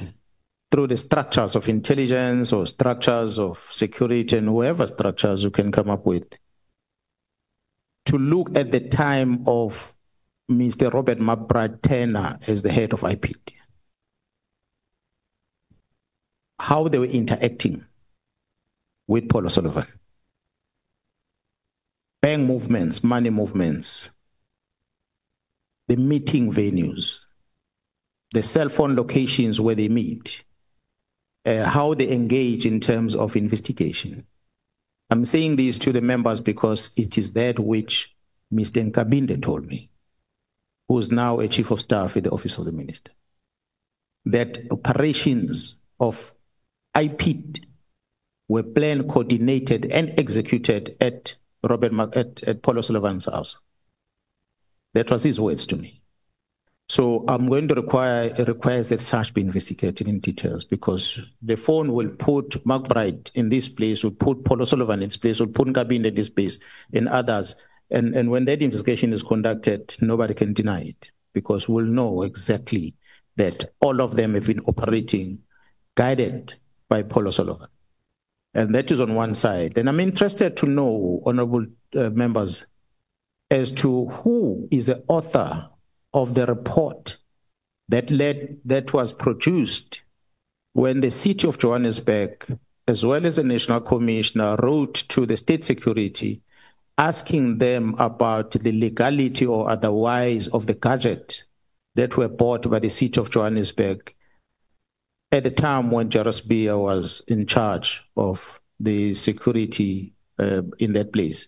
through the structures of intelligence or structures of security and whoever structures you can come up with, to look at the time of Mr. Robert McBride Turner as the head of IPT. How they were interacting with Paul O'Sullivan. Bank movements, money movements, the meeting venues, the cell phone locations where they meet, how they engage in terms of investigation. I'm saying this to the members because it is that which Mr. Nkabinde told me, who is now a chief of staff at the office of the minister, that operations of IPT were planned, coordinated, and executed at Paul O'Sullivan's house. That was his words to me. So I'm going to require that such be investigated in details, because the phone will put McBride in this place, will put Paul O'Sullivan in this place, will put Nkabinde in this place, and others. And when that investigation is conducted, nobody can deny it, because we'll know exactly that all of them have been operating guided by Paul O'Sullivan. And that is on one side. And I'm interested to know, honorable members, as to who is the author of the report that was produced when the city of Johannesburg, as well as the National Commissioner, wrote to the State Security asking them about the legality or otherwise of the gadget that were bought by the city of Johannesburg at the time when Jairus Bia was in charge of the security in that place.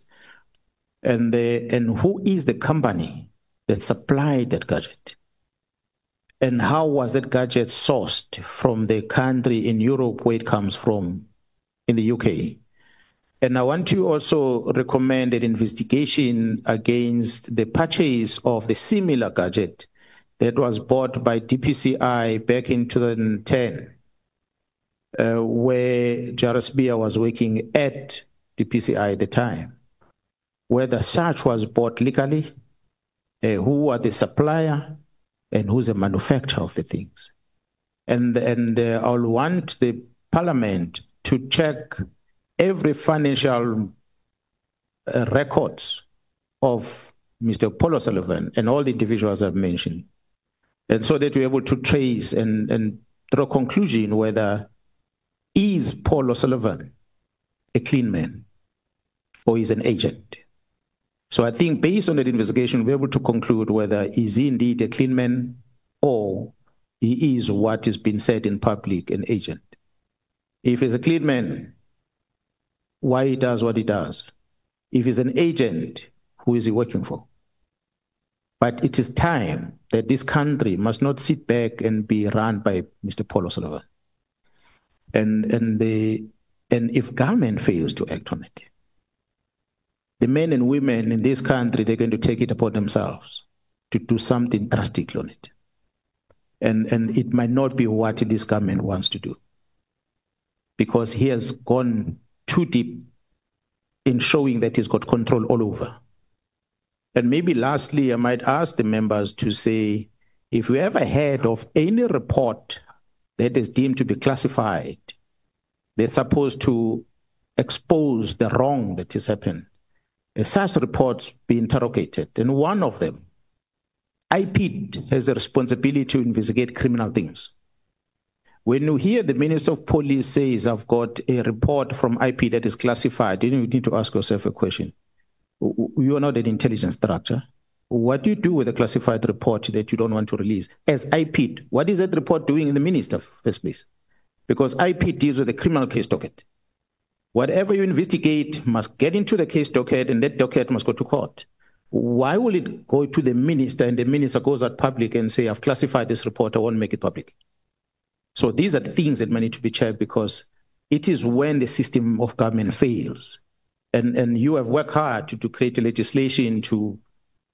And who is the company that supplied that gadget? And how was that gadget sourced from the country in Europe where it comes from, in the UK? And I want to also recommend an investigation against the purchase of the similar gadget that was bought by DPCI back in 2010, where Jairus Bia was working at DPCI at the time, whether such was bought legally, who are the supplier, and who's the manufacturer of the things. And I'll want the parliament to check every financial records of Mr. Paul O'Sullivan and all the individuals I've mentioned, and so that we're able to trace and draw a conclusion whether is Paul O'Sullivan a clean man or is an agent. So I think based on that investigation, we're able to conclude whether is he indeed a clean man or he is what is being said in public, an agent. If he's a clean man, why he does what he does, If he's an agent, who is he working for? But it is time that this country must not sit back and be run by Mr. Paul O'Sullivan. And if government fails to act on it, the men and women in this country, they're going to take it upon themselves to do something drastic on it. And it might not be what this government wants to do, because he has gone too deep in showing that he's got control all over. And maybe lastly, I might ask the members to say, if you ever heard of any report that is deemed to be classified, that's supposed to expose the wrong that has happened, such reports be interrogated. And one of them, IPET has a responsibility to investigate criminal things. When you hear the Minister of Police says, I've got a report from IPET that is classified, then you need to ask yourself a question. You are not an intelligence structure. What do you do with a classified report that you don't want to release? As IPET, what is that report doing in the Minister first place? Because IPET deals with the criminal case docket. Whatever you investigate must get into the case docket, and that docket must go to court. Why will it go to the minister and the minister goes out public and say, I've classified this report, I won't make it public? So these are the things that might need to be checked, because it is when the system of government fails. And you have worked hard to create a legislation to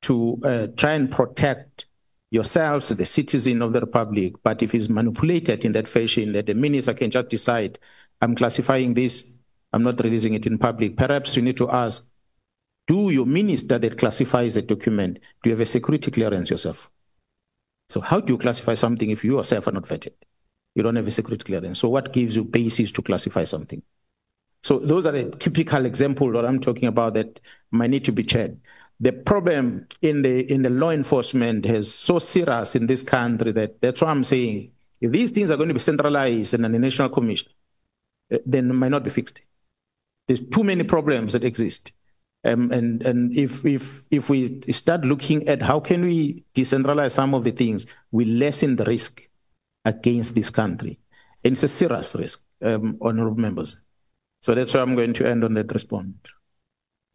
try and protect yourselves, the citizen of the Republic. But if it's manipulated in that fashion, that the minister can just decide, I'm classifying this, I'm not releasing it in public, perhaps you need to ask, do your minister that classifies a document, do you have a security clearance yourself? So how do you classify something if you yourself are not vetted? You don't have a security clearance. So what gives you basis to classify something? So those are the typical examples that I'm talking about that might need to be checked. The problem in the law enforcement is so serious in this country that's why I'm saying, if these things are going to be centralized in a national commission, then it might not be fixed. There's too many problems that exist. And if we start looking at how can we decentralize some of the things, we lessen the risk against this country. And it's a serious risk, honorable members. So that's why I'm going to end on that response.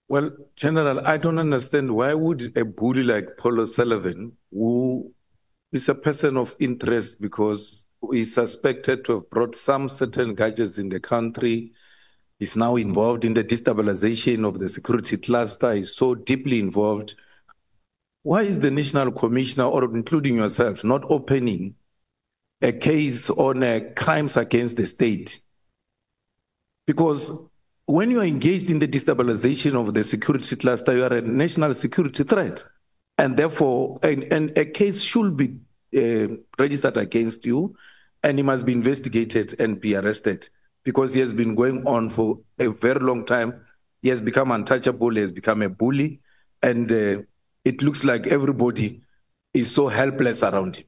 Well, General, I don't understand why would a bully like Paul O'Sullivan, who is a person of interest because he's suspected to have brought some certain gadgets in the country, is now involved in the destabilization of the security cluster, is so deeply involved. Why is the National Commissioner, or including yourself, not opening a case on crimes against the state? Because when you are engaged in the destabilization of the security cluster, you are a national security threat. And therefore, a case should be registered against you, and he must be investigated and be arrested, because he has been going on for a very long time. He has become untouchable, he has become a bully, and it looks like everybody is so helpless around him.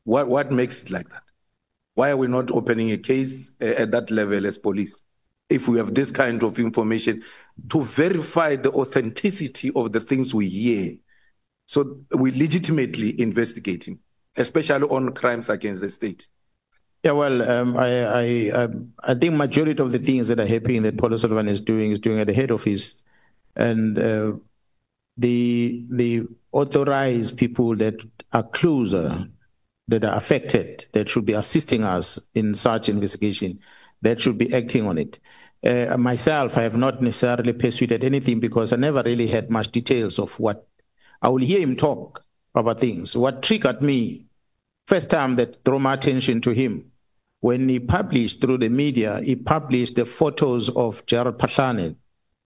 What makes it like that? Why are we not opening a case at that level as police, if we have this kind of information to verify the authenticity of the things we hear, so we legitimately investigate him, especially on crimes against the state? Yeah, well, I think majority of the things that are happening that Paul O'Sullivan is doing at the head office, and the authorized people that are closer, that are affected, that should be assisting us in such investigation, that should be acting on it. Myself, I have not necessarily pursued anything because I never really had much details of what. I will hear him talk about things. What triggered me, first time that drew my attention to him, when he published through the media, he published the photos of Gerald Patlane,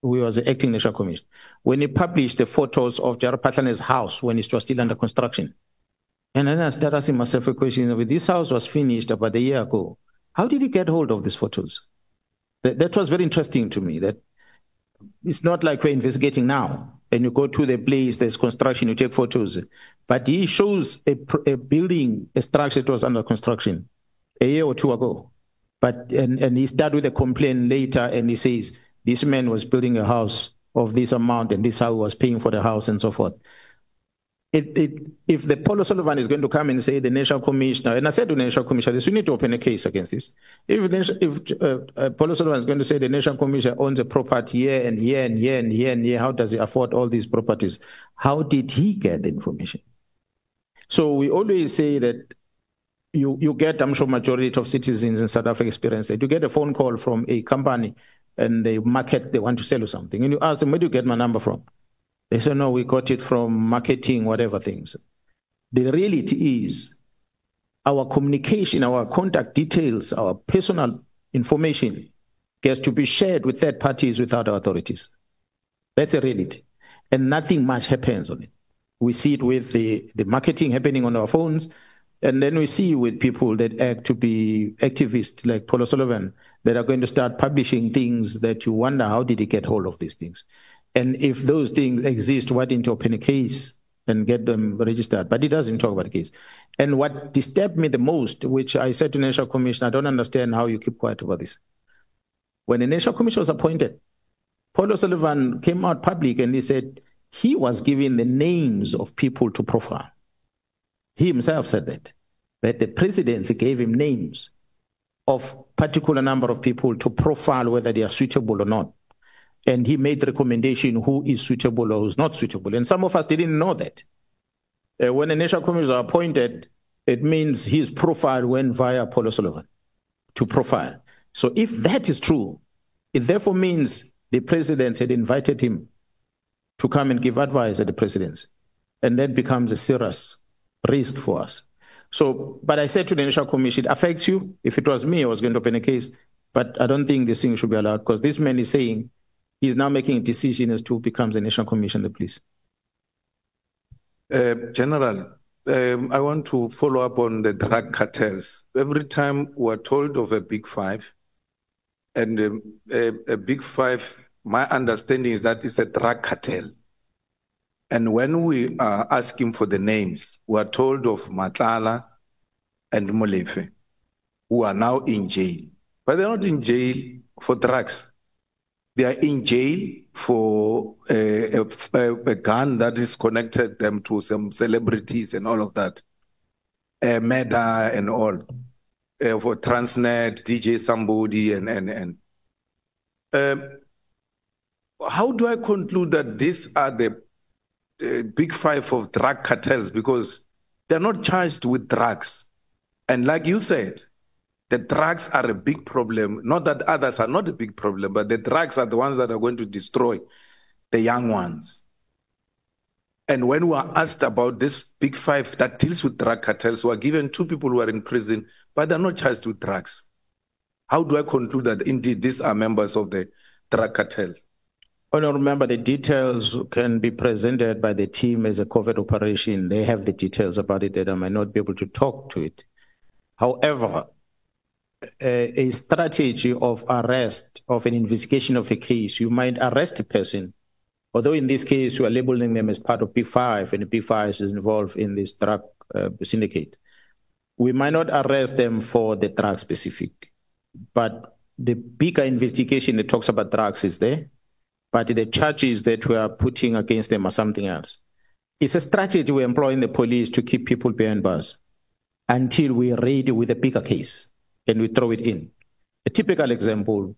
who was the acting national commissioner. When he published the photos of Gerald Patlane's house when it was still under construction. And then I started asking myself a question, this house was finished about a year ago. How did he get hold of these photos? That was very interesting to me, that it's not like we're investigating now and you go to the place, there's construction, you take photos. But he shows a building, a structure that was under construction a year or two ago. And he started with a complaint later and he says, this man was building a house of this amount and this is how he was paying for the house and so forth. if the Paul O'Sullivan is going to come and say the National Commissioner, and I said to the National Commissioner, this, we need to open a case against this. If Paul O'Sullivan is going to say the National Commissioner owns a property here and here and here and here and here, how does he afford all these properties? How did he get the information? So we always say that you get, I'm sure majority of citizens in South Africa experience that you get a phone call from a company and they market, they want to sell you something. And you ask them, where do you get my number from? They say, no, we got it from marketing, whatever things. The reality is our communication, our contact details, our personal information gets to be shared with third parties without our authorities. That's a reality. And nothing much happens on it. We see it with the marketing happening on our phones. And then we see with people that act to be activists like Paul O'Sullivan that are going to start publishing things that you wonder, how did he get hold of these things? And if those things exist, why didn't you open a case and get them registered? But he doesn't talk about the case. And what disturbed me the most, which I said to the National Commission, I don't understand how you keep quiet about this. When the National Commission was appointed, Paul O'Sullivan came out public and he said he was given the names of people to profile. He himself said that the presidency gave him names of particular number of people to profile whether they are suitable or not. And he made the recommendation who is suitable or who's not suitable. And some of us didn't know that. When a national commission is appointed, it means his profile went via Paul O'Sullivan to profile. So if that is true, it therefore means the president had invited him to come and give advice at the presidency. And that becomes a serious risk for us. So, but I said to the National Commission, it affects you. If it was me, I was going to open a case, but I don't think this thing should be allowed because this man is saying he's now making a decision as to who becomes the National Commissioner, please. General, I want to follow up on the drug cartels. Every time we're told of a big five, and a big five, my understanding is that it's a drug cartel. And when we are asking for the names, we are told of Matlala and Molefe, who are now in jail. But they're not in jail for drugs. They are in jail for a gun that is connected them to some celebrities and all of that. Meta and all. For Transnet, DJ somebody and. How do I conclude that these are the big five of drug cartels? Because they're not charged with drugs. And like you said, the drugs are a big problem. Not that others are not a big problem, but the drugs are the ones that are going to destroy the young ones. And when we are asked about this big five that deals with drug cartels, we are given two people who are in prison, but they're not charged with drugs. How do I conclude that indeed these are members of the drug cartel? Well, remember, the details can be presented by the team as a covert operation. They have the details about it that I might not be able to talk to it. However, a strategy of arrest, of an investigation of a case, you might arrest a person, although in this case you are labeling them as part of Big Five, and the Big Five is involved in this drug syndicate. We might not arrest them for the drug specific, but the bigger investigation that talks about drugs is there, but the charges that we are putting against them are something else. It's a strategy we employ in the police to keep people behind bars until we are ready with a bigger case and we throw it in. A typical example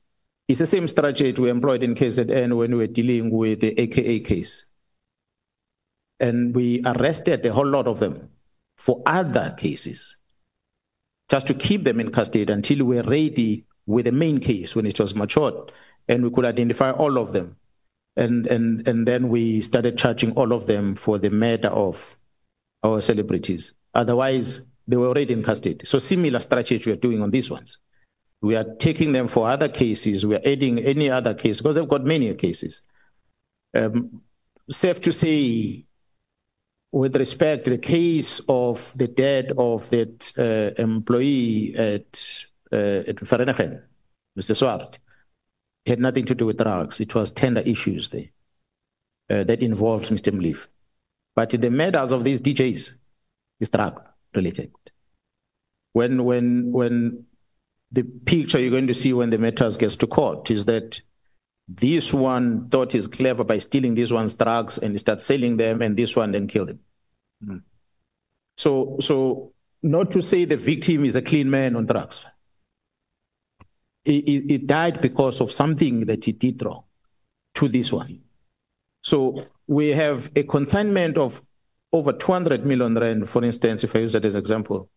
is the same strategy we employed in KZN when we were dealing with the AKA case. And we arrested a whole lot of them for other cases, just to keep them in custody until we were ready with the main case when it was matured and we could identify all of them. And then we started charging all of them for the murder of our celebrities. Otherwise, they were already in custody. So similar strategy we are doing on these ones. We are taking them for other cases. We are adding any other case because they've got many cases. Safe to say, with respect to the case of the death of that employee at Vereeniging, Mr. Swart, it had nothing to do with drugs. It was tender issues there that involves Mr. Mleef. But the murders of these DJs is drug related. When the picture you're going to see when the matters gets to court is that this one thought he's clever by stealing this one's drugs and he starts selling them, and this one then killed him. So not to say the victim is a clean man on drugs. He died because of something that he did wrong to this one. So we have a consignment of over 200 million rand, for instance, if I use that as an example.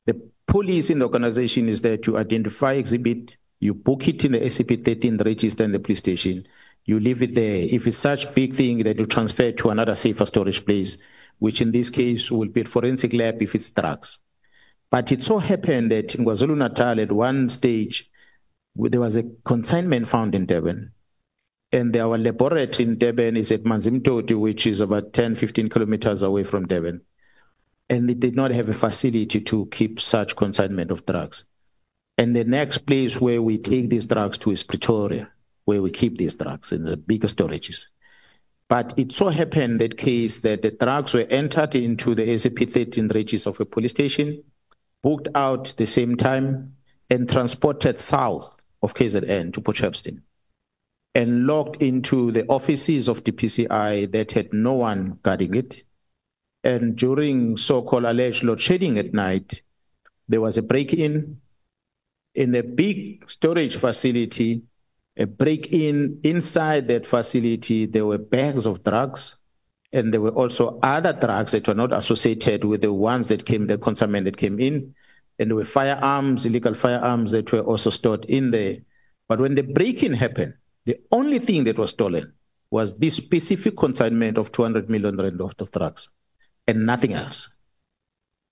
The police in the organization is there to identify exhibit, you book it in the SCP-13 register in the police station, you leave it there. If it's such big thing that you transfer to another safer storage place, which in this case will be a forensic lab if it's drugs. But it so happened that in KwaZulu-Natal at one stage, there was a consignment found in Durban. And our laboratory in Durban is at Manzimtoti, which is about 10, 15 kilometers away from Durban. And they did not have a facility to keep such consignment of drugs. And the next place where we take these drugs to is Pretoria, where we keep these drugs in the bigger storages. But it so happened that case that the drugs were entered into the SCP-13 register of a police station, booked out the same time, and transported south of KZN to Potchefstroom, and locked into the offices of the PCI that had no one guarding it. And during so-called alleged load shedding at night, there was a break-in in a big storage facility, a break-in inside that facility. There were bags of drugs, and there were also other drugs that were not associated with the ones that came, the consignment that came in. And there were firearms, illegal firearms that were also stored in there. But when the break-in happened, the only thing that was stolen was this specific consignment of 200 million rand of drugs and nothing else.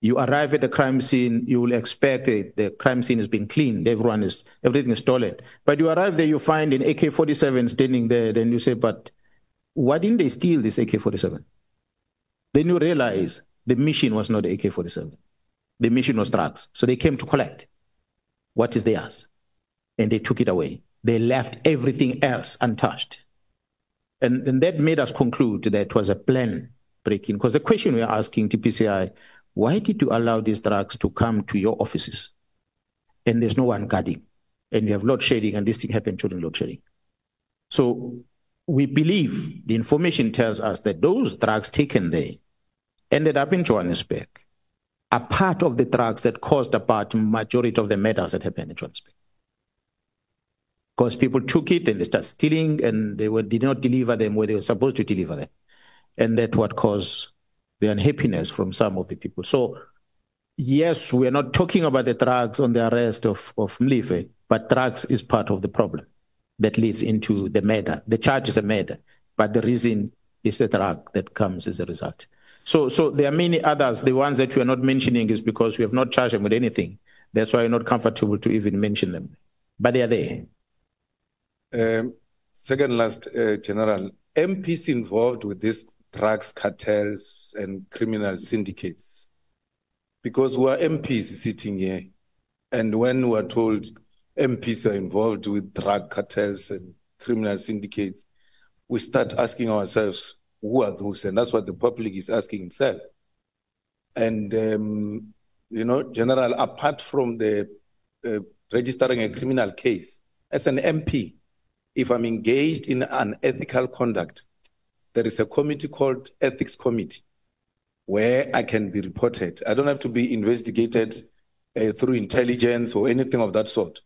You arrive at the crime scene, you will expect the crime scene is being cleaned, everything is stolen. But you arrive there, you find an AK-47 standing there, then you say, but why didn't they steal this AK-47? Then you realize the mission was not the AK-47. The mission was drugs. So they came to collect what is theirs, and they took it away. They left everything else untouched. And that made us conclude that it was a plan break-in. Because the question we are asking TPCI, why did you allow these drugs to come to your offices? And there's no one guarding. And you have load shedding, and this thing happened during load shedding. So we believe the information tells us that those drugs taken there ended up in Johannesburg, are part of the drugs that caused about majority of the murders that happened in Johannesburg. Because people took it and they started stealing, and they did not deliver them where they were supposed to deliver them. And that's what caused the unhappiness from some of the people. So yes, we are not talking about the drugs on the arrest of Mlife, but drugs is part of the problem that leads into the murder. The charge is a murder, but the reason is the drug that comes as a result. So there are many others. The ones that we are not mentioning is because we have not charged them with anything. That's why we're not comfortable to even mention them. But they are there. Second last, General, MPs involved with these drugs cartels and criminal syndicates, because we are MPs sitting here, and when we are told MPs are involved with drug cartels and criminal syndicates, we start asking ourselves, who are those? And that's what the public is asking itself. And, you know, General, apart from the registering a criminal case, as an MP, if I'm engaged in unethical conduct, there is a committee called Ethics Committee where I can be reported. I don't have to be investigated through intelligence or anything of that sort.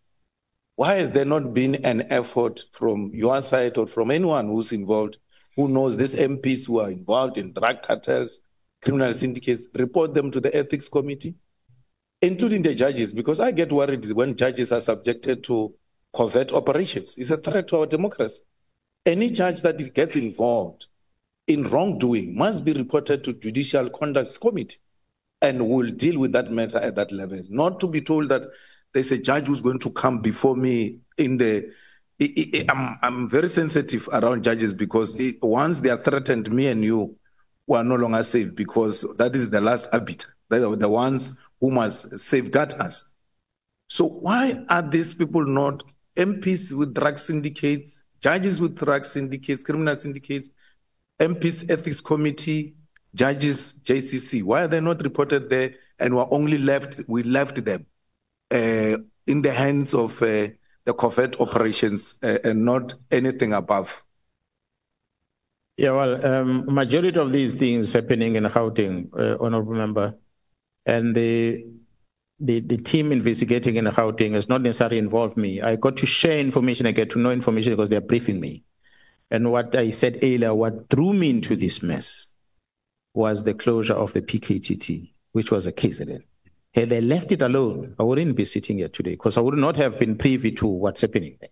Why has there not been an effort from your side or from anyone who's involved, who knows these MPs who are involved in drug cartels, criminal syndicates, report them to the Ethics Committee, including the judges? Because I get worried when judges are subjected to covert operations. It's a threat to our democracy. Any judge that gets involved in wrongdoing must be reported to Judicial Conduct Committee, and will deal with that matter at that level. Not to be told that there's a judge who's going to come before me in the... I'm very sensitive around judges, because once they are threatened, me and you are no longer safe, because that is the last arbiter. They are the ones who must safeguard us. So why are these people not MPs with drug syndicates, judges with drug syndicates, criminal syndicates, MPs Ethics Committee, judges JCC? Why are they not reported there, and we left them in the hands of the covert operations and not anything above? Yeah, well, majority of these things happening in Gauteng, Honorable Member, and the team investigating in Gauteng has not necessarily involved me. I got to share information, I get to know information because they're briefing me. And what I said earlier, what drew me into this mess was the closure of the PKTT, which was a KZN. Had they left it alone, I wouldn't be sitting here today because I would not have been privy to what's happening there.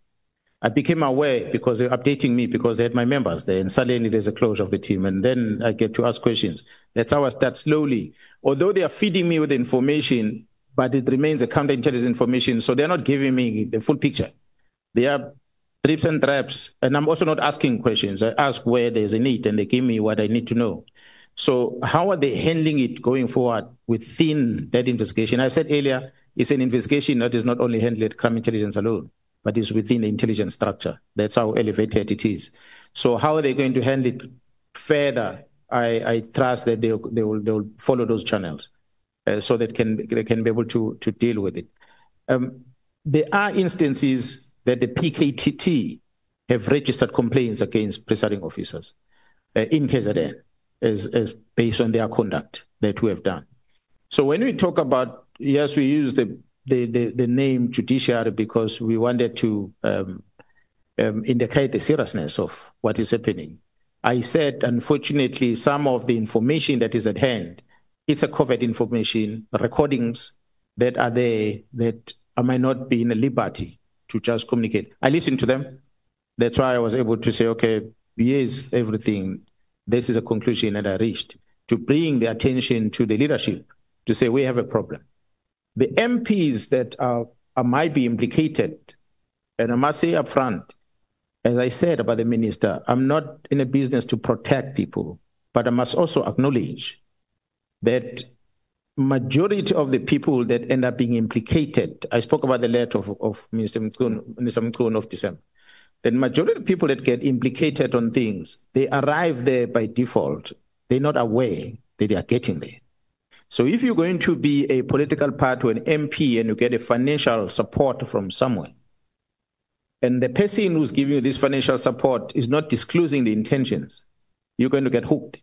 I became aware because they're updating me because they had my members there, and suddenly there's a closure of the team, and then I get to ask questions. That's how I start slowly. Although they are feeding me with information, but it remains a counterintelligence information, so they're not giving me the full picture. They are drips and traps, and I'm also not asking questions. I ask where there's a need, and they give me what I need to know. So how are they handling it going forward within that investigation? I said earlier, it's an investigation that is not only handled crime intelligence alone, but is within the intelligence structure. That's how elevated it is. So how are they going to handle it further? I trust that they will follow those channels so that they can be able to deal with it. There are instances that the PKTT have registered complaints against presiding officers in KZN as based on their conduct that we have done. So when we talk about, yes, we use the name judiciary because we wanted to indicate the seriousness of what is happening. I said, unfortunately, some of the information that is at hand, it's a covert information, recordings that are there that I might not be in a liberty to just communicate. I listened to them. That's why I was able to say, okay, here's everything. This is a conclusion that I reached to bring the attention to the leadership to say we have a problem. The MPs that might be implicated, and I must say up front, as I said about the minister, I'm not in a business to protect people, but I must also acknowledge that majority of the people that end up being implicated, I spoke about the letter of Minister Mkhun of December, the majority of the people that get implicated on things, they arrive there by default. They're not aware that they are getting there. So if you're going to be a political party or an MP and you get a financial support from someone, and the person who's giving you this financial support is not disclosing the intentions, you're going to get hooked.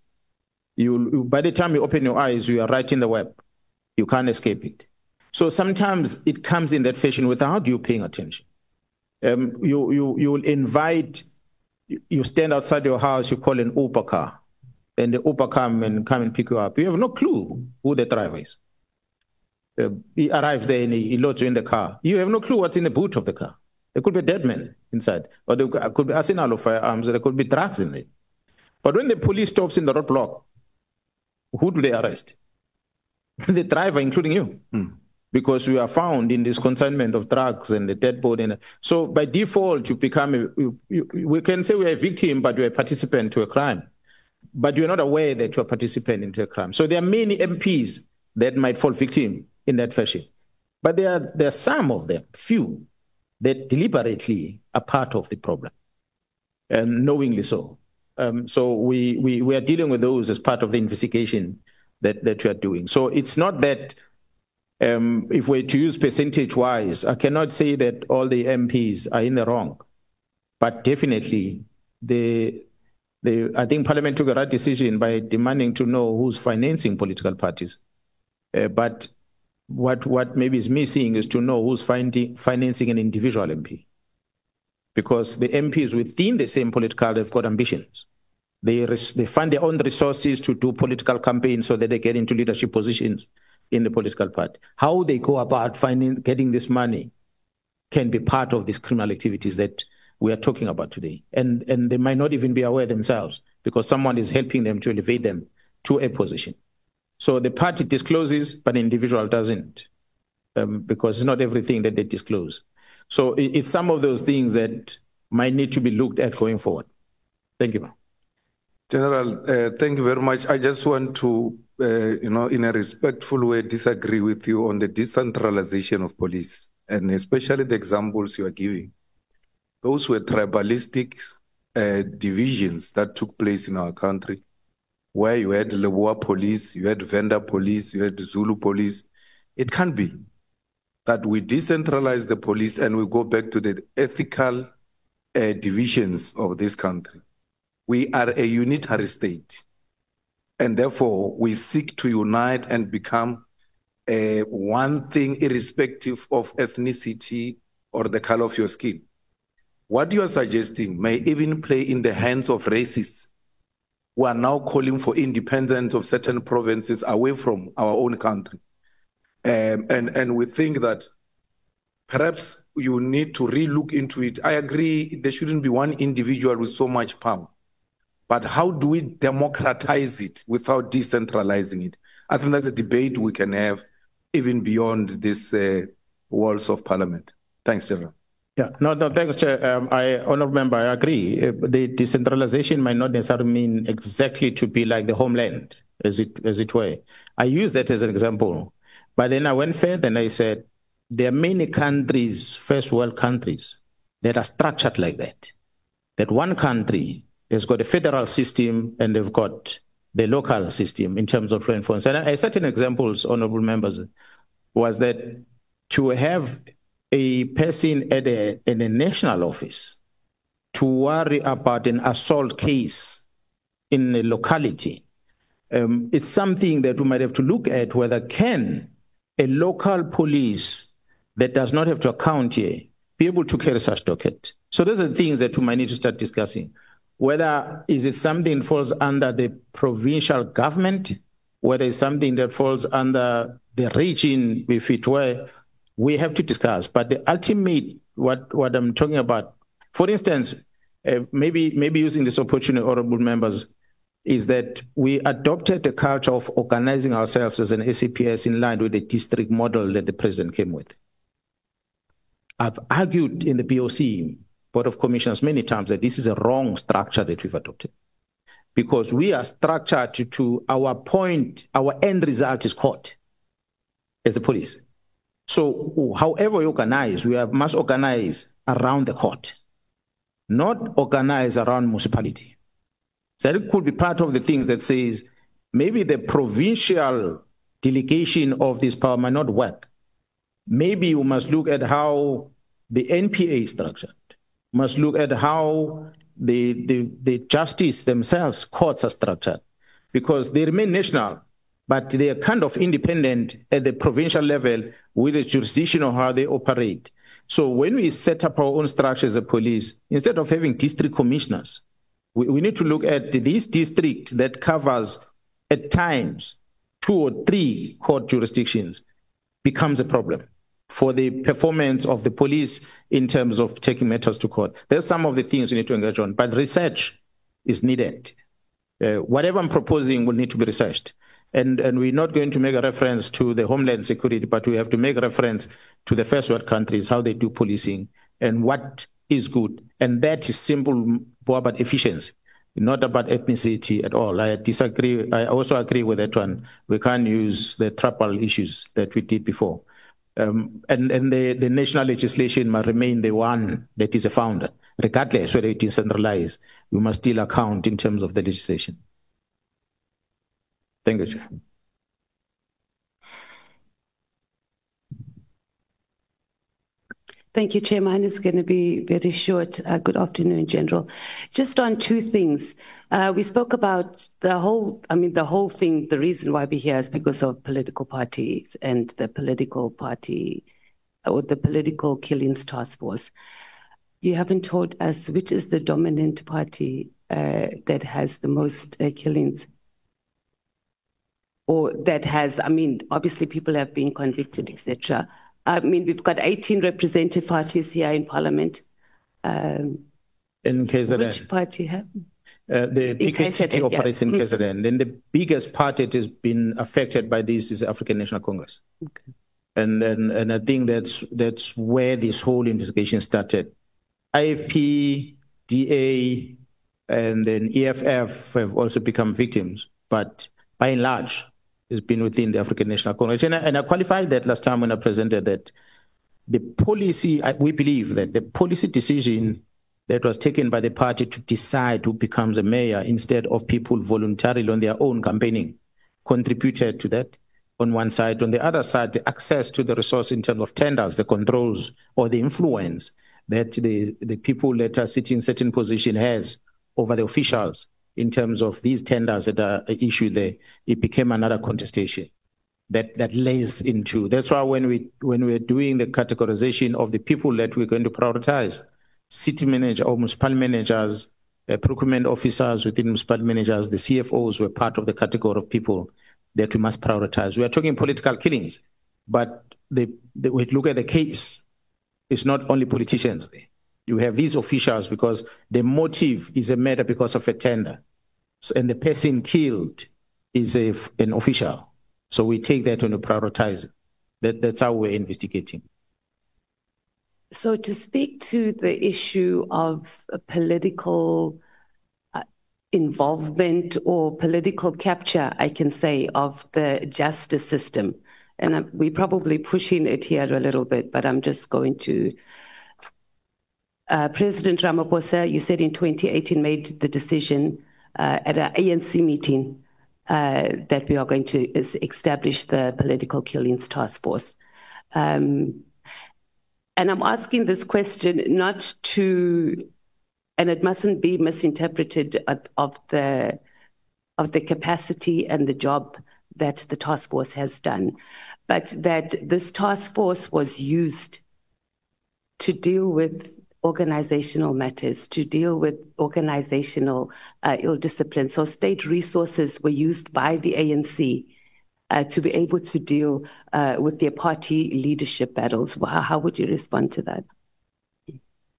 By the time you open your eyes, you are right in the web. You can't escape it. So sometimes it comes in that fashion without you paying attention. You'll invite, you stand outside your house, you call an Uber car, and the Uber come and pick you up. You have no clue who the driver is. He arrives there and he loads you in the car. You have no clue what's in the boot of the car. There could be a dead man inside, or there could be arsenal of firearms, there could be drugs in it. But when the police stops in the roadblock, who do they arrest? The driver, including you. Because you are found in this consignment of drugs and the dead body. So by default, you become, we can say we're a victim, but you're a participant to a crime. But you're not aware that you're a participant into a crime. So there are many MPs that might fall victim in that fashion. But there are some of them, few, that deliberately are part of the problem, and knowingly so. So we are dealing with those as part of the investigation that we are doing. So it's not that if we're to use percentage-wise, I cannot say that all the MPs are in the wrong, but definitely I think Parliament took a right decision by demanding to know who's financing political parties. But what maybe is missing is to know who's financing an individual MP. Because the MPs within the same political have got ambitions. They fund their own resources to do political campaigns so that they get into leadership positions in the political party. How they go about getting this money can be part of these criminal activities that we are talking about today. And they might not even be aware themselves because someone is helping them to elevate them to a position. So the party discloses, but the individual doesn't, because it's not everything that they disclose. So it's some of those things that might need to be looked at going forward. Thank you. General, thank you very much. I just want to, in a respectful way, disagree with you on the decentralization of police, and especially the examples you are giving. Those were tribalistic divisions that took place in our country, where you had Leboa police, you had Venda police, you had Zulu police. It can't be that we decentralize the police and we go back to the ethical divisions of this country. We are a unitary state. And therefore, we seek to unite and become one thing irrespective of ethnicity or the color of your skin. What you are suggesting may even play in the hands of racists who are now calling for independence of certain provinces away from our own country. And we think that perhaps you need to re-look into it. I agree there shouldn't be one individual with so much power. But how do we democratize it without decentralizing it? I think that's a debate we can have even beyond these walls of parliament. Thanks, General. Yeah, no, thanks, Chair. Honourable Member, I agree. The decentralization might not necessarily mean exactly to be like the homeland, as it were. I use that as an example. But then I went further and I said, there are many countries, first world countries, that are structured like that. That one country has got a federal system and they've got the local system in terms of influence. And certain examples, honourable members, was that to have a person in a national office to worry about an assault case in a locality, it's something that we might have to look at whether can a local police that does not have to account here be able to carry such docket. So those are the things that we might need to start discussing. Whether is it something that falls under the provincial government, whether it's something that falls under the region, if it were, we have to discuss. But the ultimate, what I'm talking about, for instance, maybe using this opportunity, honourable members, is that we adopted a culture of organizing ourselves as an SAPS in line with the district model that the president came with. I've argued in the BOC, Board of Commissioners, many times that this is a wrong structure that we've adopted. Because we are structured to our point, our end result is court as the police. So however we organize, we must organize around the court, not organize around municipality. So that could be part of the things that says maybe the provincial delegation of this power might not work. Maybe we must look at how the NPA is structured, must look at how the justice themselves, courts are structured, because they remain national, but they are kind of independent at the provincial level with the jurisdiction of how they operate. So when we set up our own structure as a police, instead of having district commissioners, we need to look at this district that covers at times 2 or 3 court jurisdictions becomes a problem for the performance of the police in terms of taking matters to court. There's some of the things we need to engage on, but research is needed. Whatever I'm proposing will need to be researched. And we're not going to make a reference to the homeland security, but we have to make a reference to the first world countries, how they do policing and what is good. And that is simple, more about efficiency, not about ethnicity at all. I disagree. I also agree with that one. We can't use the tribal issues that we did before. And the national legislation must remain the one that is a founder, regardless whether it is centralized. We must still account in terms of the legislation. Thank you, Chair. Thank you, Chair. Mine is going to be very short. Good afternoon, General. Just on 2 things. We spoke about the whole thing. The reason why we're here is because of political parties and the political party or the political killings task force. You haven't told us which is the dominant party that has the most killings, or that has, obviously people have been convicted, etc. We've got 18 represented parties here in Parliament. In KZN. Which party have? The PKTT operates in KZN. Then the biggest party that has been affected by this is the African National Congress. Okay. And I think that's where this whole investigation started. IFP, DA, and then EFF have also become victims, but by and large, it's been within the African National Congress. And I qualified that last time when I presented that the policy, we believe that the policy decision that was taken by the party to decide who becomes a mayor instead of people voluntarily on their own campaigning contributed to that on one side. On the other side, the access to the resource in terms of tenders, the controls or the influence that the people that are sitting in certain position has over the officials in terms of these tenders that are issued there, it became another contestation that lays into. That's why when we're doing the categorization of the people that we're going to prioritize, city manager or municipal managers, procurement officers within municipal managers, the CFOs were part of the category of people that we must prioritize. We are talking political killings, but we look at the case, it's not only politicians there. You have these officials because the motive is a matter because of a tender. So, and the person killed is an official. So we take that and prioritize it. That's how we're investigating. So to speak to the issue of political involvement or political capture, I can say, of the justice system, and we're probably pushing it here a little bit, but I'm just going to... President Ramaphosa, you said in 2018, made the decision at an ANC meeting that we are going to establish the Political Killings Task Force. And I'm asking this question not to, and it mustn't be misinterpreted of the capacity and the job that the task force has done, but that this task force was used to deal with organizational matters, to deal with organizational ill discipline. So state resources were used by the ANC to be able to deal with their party leadership battles. How would you respond to that?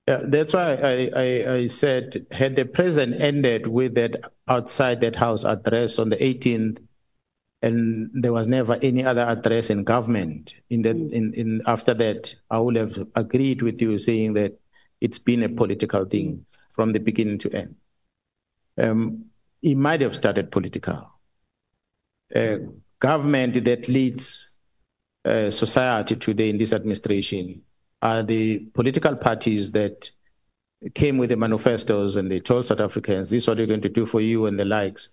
Yeah, that's why I said, had the president ended with that outside that house address on the 18th, and there was never any other address in government, after that, I would have agreed with you saying that it's been a political thing from the beginning to end. It might have started political. Government that leads society today in this administration are the political parties that came with the manifestos and they told South Africans, this is what we're going to do for you and the likes.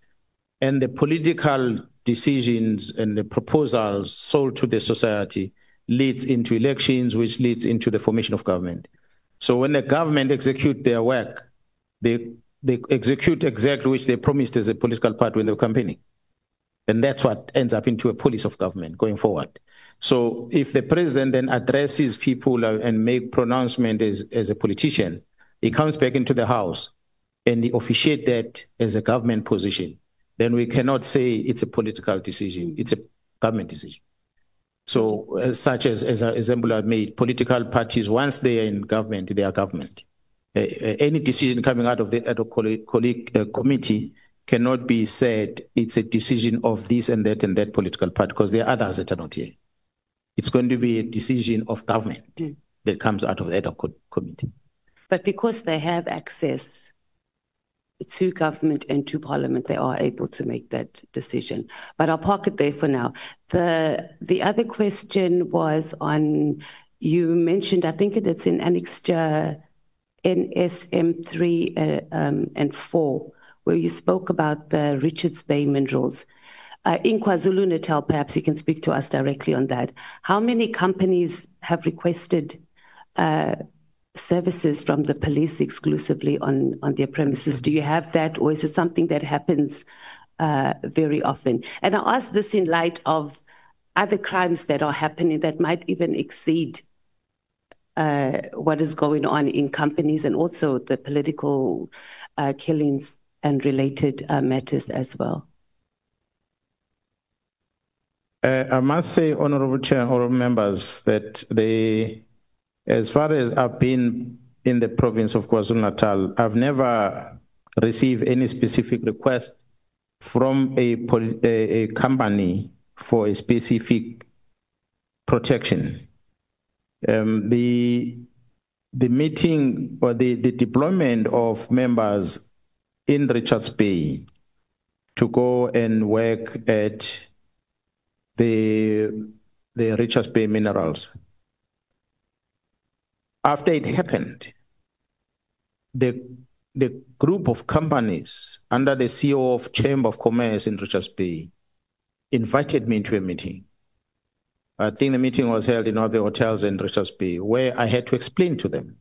And the political decisions and the proposals sold to the society leads into elections, which leads into the formation of government. So when the government execute their work, they execute exactly which they promised as a political party when they were campaigning. And that's what ends up into a policy of government going forward. So if the president then addresses people and make pronouncement as a politician, he comes back into the house and he officiate that as a government position, then we cannot say it's a political decision. It's a government decision. So such as an example I made, political parties, once they are in government, they are government. Any decision coming out of the committee cannot be said it's a decision of this and that political party, because there are others that are not here. It's going to be a decision of government that comes out of the ad hoc committee. But because they have access to government and to parliament, they are able to make that decision. But I'll park it there for now. The other question was on, you mentioned, I think it's in Annexure NSM 3 and 4, where you spoke about the Richards Bay minerals. In KwaZulu-Natal, perhaps you can speak to us directly on that. How many companies have requested services from the police exclusively on their premises? Do you have that, or is it something that happens very often? And I ask this in light of other crimes that are happening that might even exceed what is going on in companies, and also the political killings and related matters as well. I must say, Honorable Chair, honorable members, that as far as I've been in the province of KwaZulu-Natal, I've never received any specific request from a company for a specific protection. The meeting or the deployment of members in Richards Bay to go and work at the Richards Bay minerals. After it happened, the group of companies under the CEO of Chamber of Commerce in Richards Bay invited me into a meeting. I think the meeting was held in one of the hotels in Richards Bay, where I had to explain to them,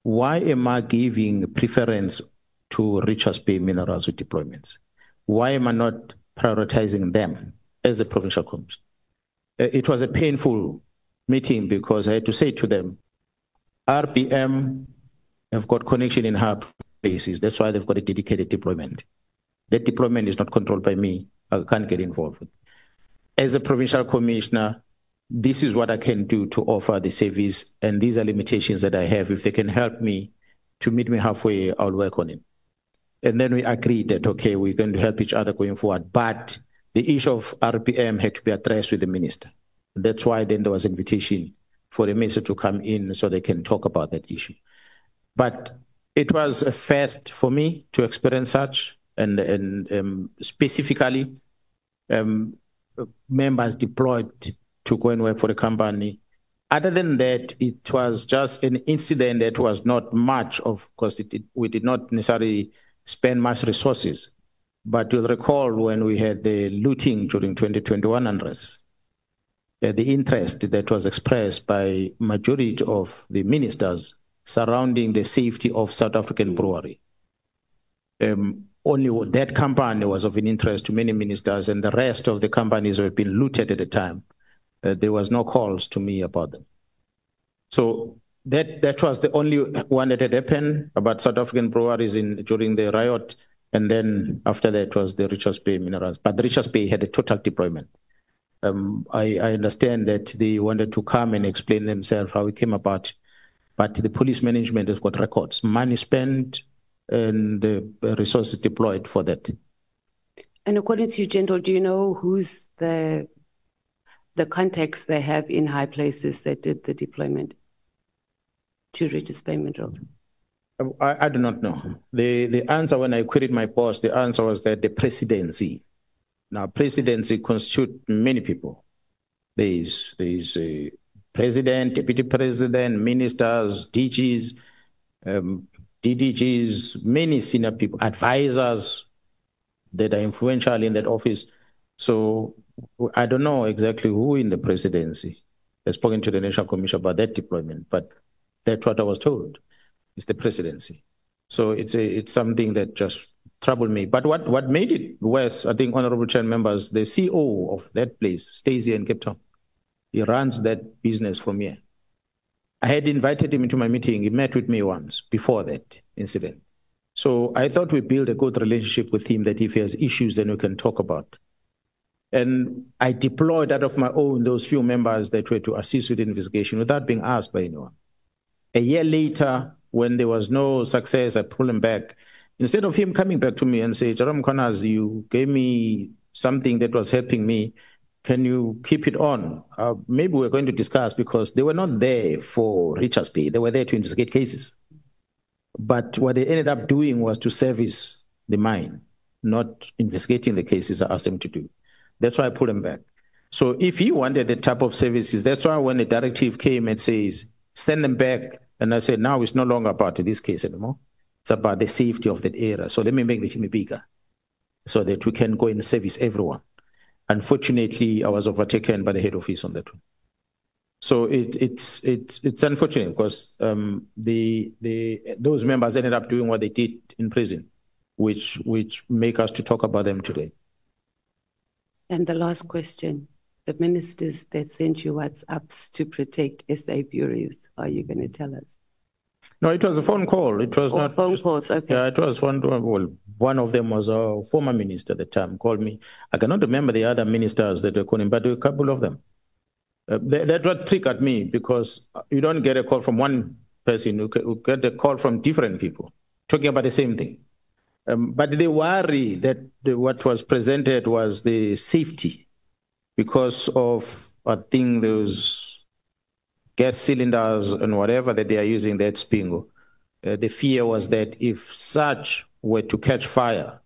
why am I giving preference to Richards Bay Minerals with deployments. Why am I not prioritizing them as a provincial commissioner? It was a painful meeting because I had to say to them, RPM have got connection in high places. That's why they've got a dedicated deployment. That deployment is not controlled by me. I can't get involved with. As a provincial commissioner, this is what I can do to offer the service, and these are limitations that I have. If they can help me to meet me halfway, I'll work on it. And then we agreed that, okay, we're going to help each other going forward. But the issue of RPM had to be addressed with the minister. That's why then there was an invitation for the minister to come in so they can talk about that issue. But it was a first for me to experience such, and specifically members deployed to go and work for the company. Other than that, it was just an incident that was not much of course. We did not necessarily spend much resources. But you'll recall when we had the looting during 2021 unrest, the interest that was expressed by majority of the ministers surrounding the safety of South African brewery. Only that company was of an interest to many ministers, and the rest of the companies who had been looted at the time. There was no calls to me about them. So that was the only one that had happened about South African breweries during the riot. And then after that was the Richards Bay Minerals. But the Richards Bay had a total deployment. I understand that they wanted to come and explain themselves how it came about. But the police management has got records, money spent and resources deployed for that. And according to you, General, do you know who's the contacts they have in high places that did the deployment to Richards Bay Minerals? I do not know. The answer when I queried my boss, the answer was that the presidency. Now, presidency constitutes many people. There is a president, deputy president, ministers, DGs, DDGs, many senior people, advisors that are influential in that office. So I don't know exactly who in the presidency has spoken to the National Commission about that deployment, but that's what I was told. It's the presidency. So it's something that just troubled me. But what made it worse, I think, honorable chair members, the CEO of that place stays here in Cape Town. He runs that business from here. I had invited him into my meeting. He met with me once before that incident. So I thought we built a good relationship with him, that if he has issues, then we can talk about. And I deployed out of my own those few members that were to assist with the investigation without being asked by anyone. A year later, when there was no success, I pulled him back. Instead of him coming back to me and say, Jerome Connors, you gave me something that was helping me. Can you keep it on? Maybe we're going to discuss, because they were not there for Richards Bay. They were there to investigate cases. But what they ended up doing was to service the mine, not investigating the cases I asked them to do. That's why I pulled him back. So if he wanted the type of services, that's why when the directive came and says, send them back, and I said, now it's no longer about this case anymore. It's about the safety of that area. So let me make the team bigger so that we can go and service everyone. Unfortunately, I was overtaken by the head office on that one. So it's unfortunate, because those members ended up doing what they did in prison, which make us to talk about them today. And the last question, the ministers that sent you WhatsApps to protect SA bureaus, are you going to tell us? No, it was a phone call. It was not phone calls. Okay. Yeah, it was one of them was a former minister at the time, called me. I cannot remember the other ministers that were calling, but there were a couple of them. That what triggered me, because you don't get a call from one person, you get a call from different people talking about the same thing. But they worry that what was presented was the safety, because of, I think, those gas cylinders and whatever that they are using, that spingo. The fear was that if such were to catch fire,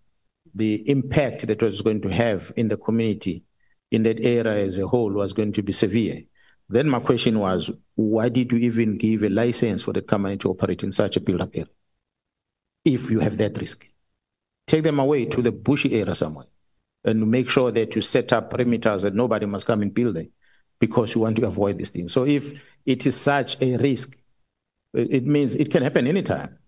the impact that it was going to have in the community, in that area as a whole, was going to be severe. Then my question was, why did you even give a license for the company to operate in such a built-up area? If you have that risk, take them away to the bushy area somewhere and make sure that you set up perimeters that nobody must come and build there, because you want to avoid this thing. So if it is such a risk, it means it can happen anytime.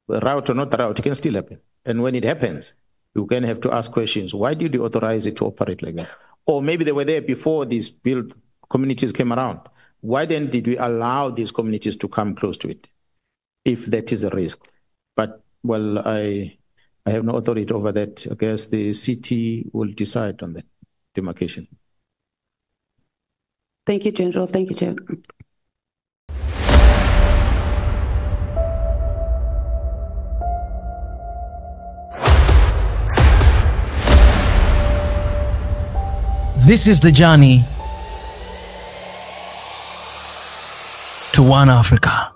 Route or not route, it can still happen. And when it happens, you can have to ask questions. Why did you authorize it to operate like that? Or maybe they were there before these build communities came around. Why then did we allow these communities to come close to it, if that is a risk? But, well, I have no authority over that. I guess the city will decide on that demarcation. Thank you, General. Thank you, Chair. This is the journey to One Africa.